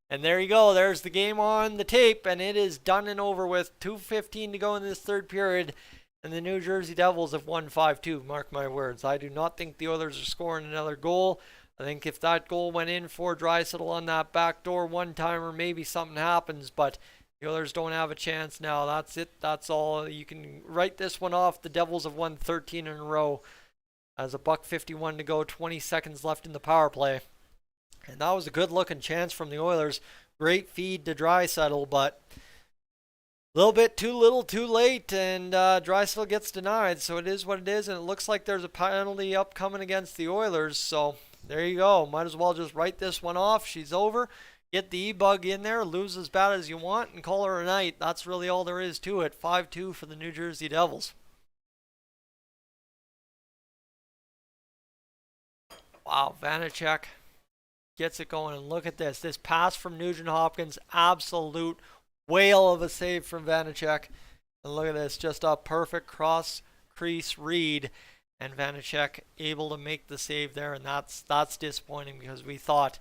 S1: And there you go. There's the game on the tape, and it is done and over with. 2:15 to go in this third period. And the New Jersey Devils have won 5-2. Mark my words. I do not think the Oilers are scoring another goal. I think if that goal went in for Draisaitl on that backdoor one-timer, maybe something happens, but the Oilers don't have a chance now. That's it. That's all. You can write this one off. The Devils have won 13 in a row as a $1:51 to go, 20 seconds left in the power play. And that was a good-looking chance from the Oilers. Great feed to Draisaitl, but a little bit too little, too late, and Draisaitl gets denied, so it is what it is, and it looks like there's a penalty upcoming against the Oilers, so there you go. Might as well just write this one off. She's over. Get the E-Bug in there, lose as bad as you want, and call her a night. That's really all there is to it. 5-2 for the New Jersey Devils. Wow, Vanacek gets it going, and look at this. This pass from Nugent-Hopkins, absolute whale of a save from Vanacek. And look at this, just a perfect cross-crease read. And Vanacek able to make the save there, and that's disappointing because we thought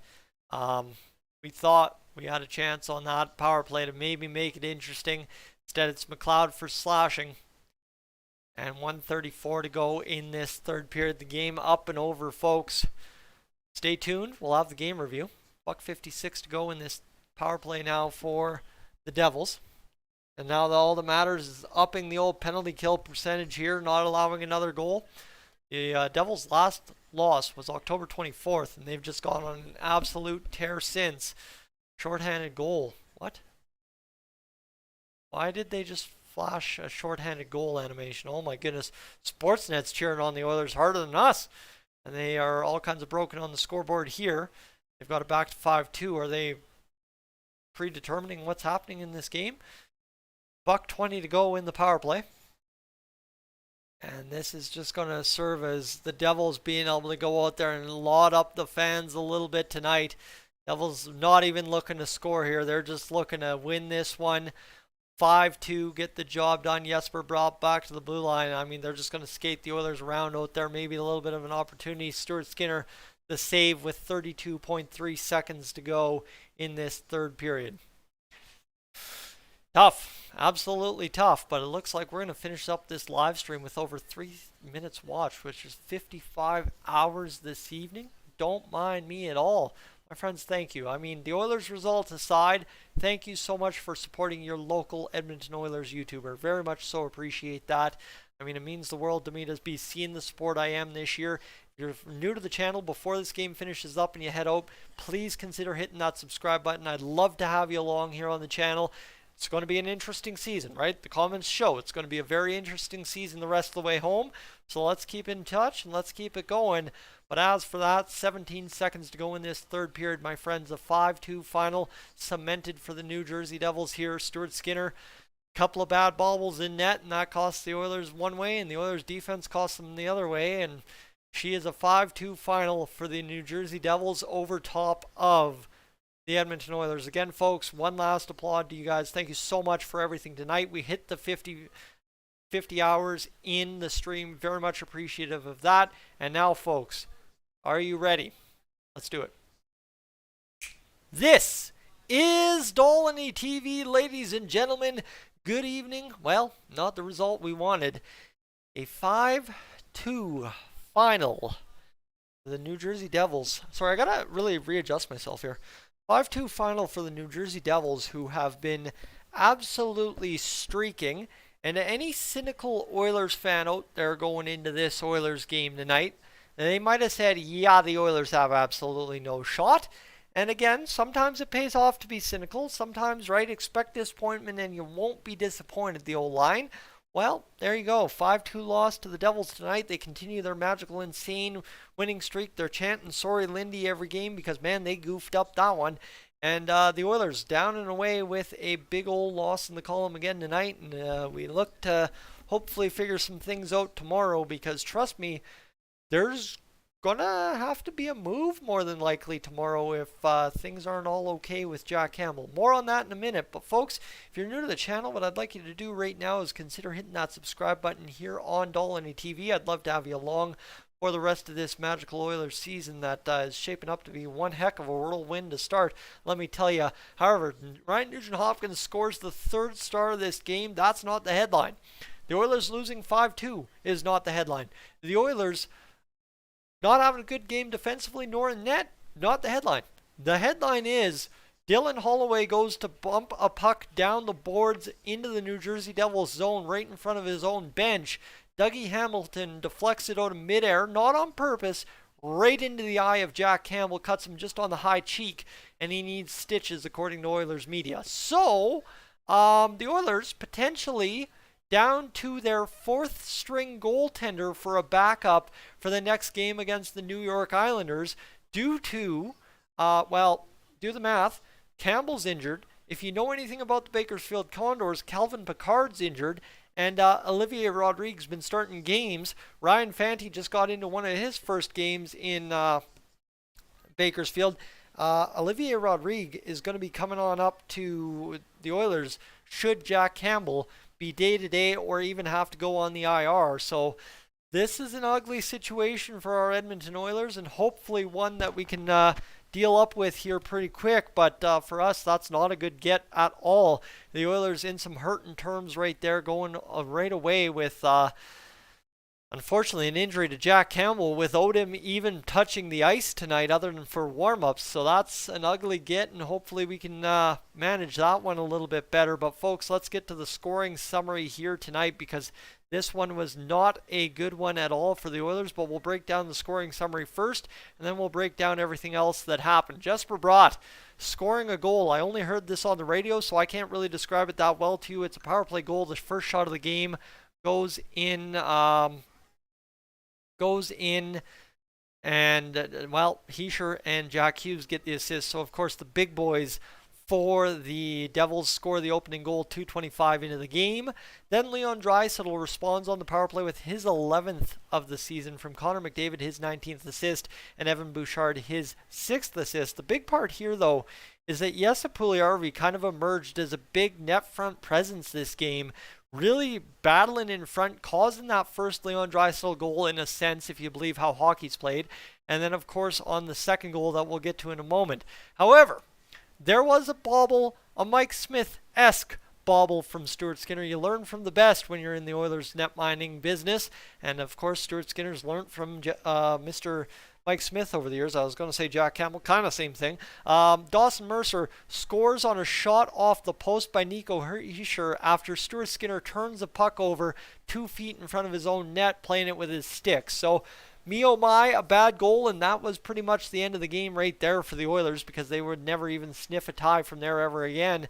S1: we had a chance on that power play to maybe make it interesting. Instead, it's McLeod for slashing. And 1:34 to go in this third period. The game up and over, folks. Stay tuned. We'll have the game review. $1:56 to go in this power play now for the Devils. And now all that matters is upping the old penalty kill percentage here, not allowing another goal. The Devils' last loss was October 24th, and they've just gone on an absolute tear since. Shorthanded goal. What? Why did they just flash a shorthanded goal animation? Oh my goodness. Sportsnet's cheering on the Oilers harder than us. And they are all kinds of broken on the scoreboard here. They've got it back to 5-2. Are they predetermining what's happening in this game? $1:20 to go in the power play. And this is just going to serve as the Devils being able to go out there and laud up the fans a little bit tonight. Devils not even looking to score here. They're just looking to win this one. 5-2, get the job done. Jesper brought back to the blue line. I mean, they're just going to skate the Oilers around out there. Maybe a little bit of an opportunity. Stuart Skinner, the save with 32.3 seconds to go in this third period. Tough, absolutely tough, but it looks like we're going to finish up this live stream with over 3 minutes watched, which is 55 hours this evening. Don't mind me at all. My friends, thank you. I mean, the Oilers results aside, thank you so much for supporting your local Edmonton Oilers YouTuber. Very much so appreciate that. I mean, it means the world to me to be seeing the support I am this year. If you're new to the channel, before this game finishes up and you head out, please consider hitting that subscribe button. I'd love to have you along here on the channel. it's going to be an interesting season, right? The comments show it's going to be a very interesting season the rest of the way home. So let's keep in touch and let's keep it going. But as for that, 17 seconds to go in this third period, my friends. A 5-2 final cemented for the New Jersey Devils here. Stuart Skinner, couple of bad bobbles in net, and that costs the Oilers one way, and the Oilers defense costs them the other way. And she is a 5-2 final for the New Jersey Devils over top of the Edmonton Oilers. Again, folks, one last applaud to you guys. Thank you so much for everything tonight. We hit the 50 hours in the stream. Very much appreciative of that. And now, folks, are you ready? Let's do it. This is Dolynny TV, ladies and gentlemen. Good evening. Well, not the result we wanted. A 5-2 final for the New Jersey Devils. Sorry, I gotta really readjust myself here. 5-2 final for the New Jersey Devils, who have been absolutely streaking. And to any cynical Oilers fan out there going into this Oilers game tonight, they might have said, yeah, the Oilers have absolutely no shot. And again, sometimes it pays off to be cynical. Sometimes, right, expect disappointment and you won't be disappointed, the old line. Well, there you go. 5-2 loss to the Devils tonight. They continue their magical, insane winning streak. They're chanting sorry Lindy every game because, man, they goofed up that one. And the Oilers down and away with a big old loss in the column again tonight. And we look to hopefully figure some things out tomorrow because, trust me, there's gonna have to be a move more than likely tomorrow if things aren't all okay with Jack Campbell. More on that in a minute. But folks, if you're new to the channel, what I'd like you to do right now is consider hitting that subscribe button here on Dolynny TV. I'd love to have you along for the rest of this magical Oilers season that is shaping up to be one heck of a whirlwind to start. Let me tell you. However, Ryan Nugent-Hopkins scores the third star of this game. That's not the headline. The Oilers losing 5-2 is not the headline. The Oilers not having a good game defensively nor in net, not the headline. The headline is Dylan Holloway goes to bump a puck down the boards into the New Jersey Devils zone right in front of his own bench. Dougie Hamilton deflects it out of midair, not on purpose, right into the eye of Jack Campbell, cuts him just on the high cheek, and he needs stitches according to Oilers media. So, the Oilers potentially down to their fourth string goaltender for a backup for the next game against the New York Islanders due to, do the math, Campbell's injured. If you know anything about the Bakersfield Condors, Calvin Pickard's injured, and Olivier Rodrigues been starting games. Ryan Fanti just got into one of his first games in Bakersfield. Olivier Rodrigues is going to be coming on up to the Oilers should Jack Campbell be day-to-day or even have to go on the IR. So this is an ugly situation for our Edmonton Oilers and hopefully one that we can deal up with here pretty quick. But for us, that's not a good get at all. The Oilers in some hurting terms right there, going right away with unfortunately an injury to Jack Campbell without him even touching the ice tonight other than for warm-ups. So that's an ugly get, and hopefully we can manage that one a little bit better. But folks, let's get to the scoring summary here tonight because this one was not a good one at all for the Oilers. But we'll break down the scoring summary first, and then we'll break down everything else that happened. Jesper Bratt scoring a goal. I only heard this on the radio, so I can't really describe it that well to you. It's a power play goal. The first shot of the game goes in... and Heischer and Jack Hughes get the assist. So of course the big boys for the Devils score the opening goal 2:25 into the game. Then Leon Draisaitl responds on the power play with his 11th of the season from Connor McDavid, his 19th assist, and Evan Bouchard, his 6th assist. The big part here though is that Jesse Puljujärvi kind of emerged as a big net front presence this game, really battling in front, causing that first Leon Draisaitl goal in a sense, if you believe how hockey's played. And then, of course, on the second goal that we'll get to in a moment. However, there was a bobble, a Mike Smith-esque bobble from Stuart Skinner. You learn from the best when you're in the Oilers net mining business. And, of course, Stuart Skinner's learned from Mr. Mike Smith over the years. I was going to say Jack Campbell, kind of same thing. Dawson Mercer scores on a shot off the post by Nico Hischier after Stuart Skinner turns the puck over 2 feet in front of his own net, playing it with his stick. So me oh my, a bad goal, and that was pretty much the end of the game right there for the Oilers because they would never even sniff a tie from there ever again.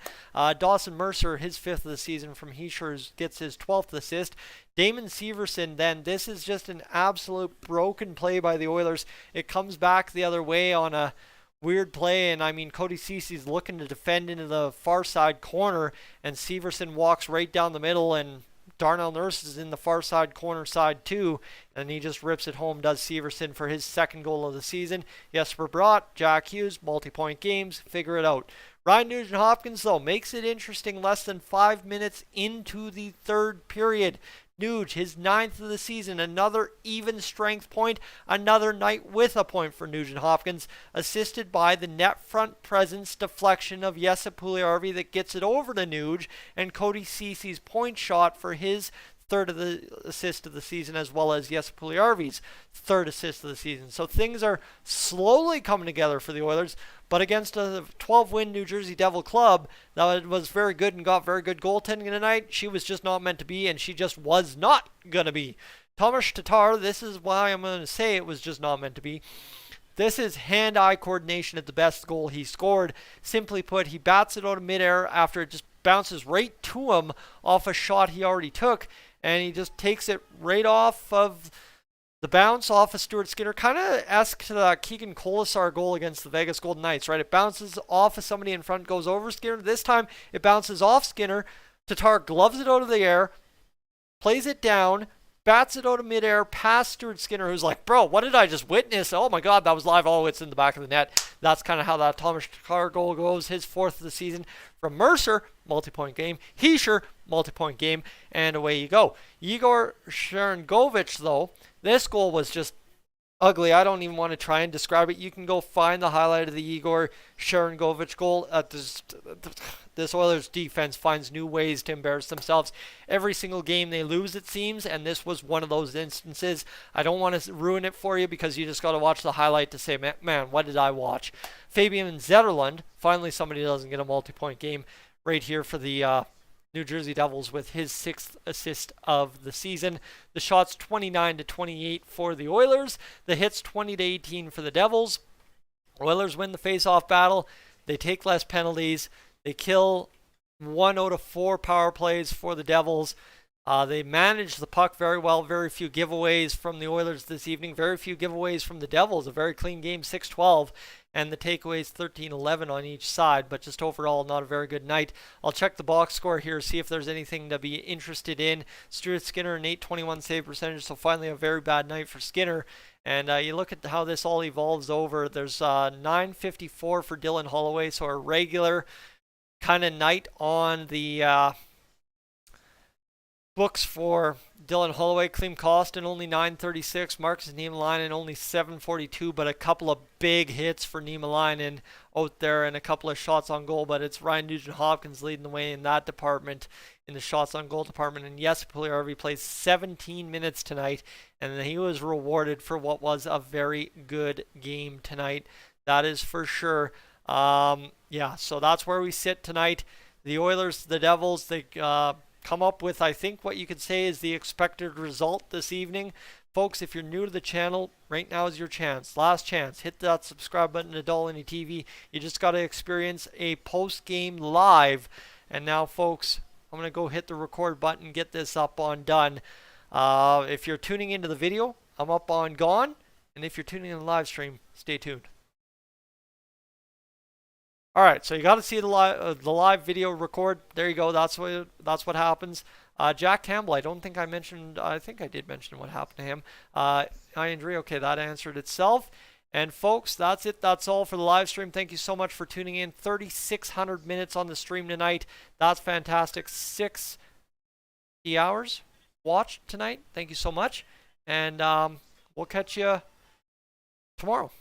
S1: Dawson Mercer, his 5th of the season from Hischier, gets his 12th assist. Damon Severson, then, this is just an absolute broken play by the Oilers. It comes back the other way on a weird play, and I mean, Cody Cece's looking to defend into the far side corner, and Severson walks right down the middle, and Darnell Nurse is in the far side corner side too, and he just rips it home, does Severson for his 2nd goal of the season. Jesper Bratt, Jack Hughes, multi-point games, figure it out. Ryan Nugent-Hopkins, though, makes it interesting less than 5 minutes into the 3rd period. Nuge, his 9th of the season, another even strength point, another night with a point for Nugent-Hopkins, assisted by the net front presence deflection of Jesse Puljujärvi that gets it over to Nuge, and Cody Cece's point shot for his 3rd of the assist of the season, as well as Jesse Puljujärvi's 3rd assist of the season. So things are slowly coming together for the Oilers, but against a 12-win New Jersey Devil club that was very good and got very good goaltending tonight, she was just not meant to be, and she just was not going to be. Tomas Tatar, this is why I'm going to say it was just not meant to be. This is hand-eye coordination at the best goal he scored. Simply put, he bats it out of midair after it just bounces right to him off a shot he already took, and he just takes it right off of the bounce off of Stuart Skinner, kind of esque to the Keegan Colasar goal against the Vegas Golden Knights, right? It bounces off of somebody in front, goes over Skinner. This time, it bounces off Skinner. Tatar gloves it out of the air, plays it down, bats it out of midair past Stuart Skinner, who's like, bro, what did I just witness? Oh my God, that was live. Oh, it's in the back of the net. That's kind of how that Tomas Tatar goal goes. His 4th of the season. From Mercer, multi-point game. Hischier, multi-point game. And away you go. Igor Sharangovich, though, this goal was just ugly. I don't even want to try and describe it. You can go find the highlight of the Igor Sharangovich goal. This Oilers defense finds new ways to embarrass themselves. Every single game they lose, it seems, and this was one of those instances. I don't want to ruin it for you because you just got to watch the highlight to say, man, what did I watch? Fabian Zetterlund, finally somebody doesn't get a multi-point game right here for the New Jersey Devils with his 6th assist of the season. The shots 29-28 for the Oilers. The hits 20-18 for the Devils. Oilers win the face-off battle. They take less penalties. They kill 1 out of 4 power plays for the Devils. They manage the puck very well. Very few giveaways from the Oilers this evening. Very few giveaways from the Devils. A very clean game, 6-12. And the takeaways 13-11 on each side, but just overall not a very good night. I'll check the box score here, see if there's anything to be interested in. Stuart Skinner, an .821 save percentage, so finally a very bad night for Skinner. And you look at how this all evolves over. There's .954 for Dylan Holloway, so a regular kind of night on the books for Dylan Holloway. Klim Kostin only .936, Marcus Niemelainen only .742, but a couple of big hits for Niemelainen out there and a couple of shots on goal, but it's Ryan Nugent-Hopkins leading the way in that department, in the shots on goal department. And yes, Puljujärvi plays 17 minutes tonight, and he was rewarded for what was a very good game tonight. That is for sure. Yeah, so that's where we sit tonight. The Oilers, the Devils, they come up with, I think, what you could say is the expected result this evening. Folks, if you're new to the channel, right now is your chance. Last chance. Hit that subscribe button to Dolynny TV. You just got to experience a post-game live. And now, folks, I'm going to go hit the record button, get this up on done. If you're tuning into the video, I'm up on gone. And if you're tuning in the live stream, stay tuned. All right, so you got to see the live video record. There you go. That's what happens. Jack Campbell, I don't think I mentioned. I think I did mention what happened to him. Iandre, okay, that answered itself. And folks, that's it. That's all for the live stream. Thank you so much for tuning in. 3,600 minutes on the stream tonight. That's fantastic. 60 hours watched tonight. Thank you so much, and we'll catch you tomorrow.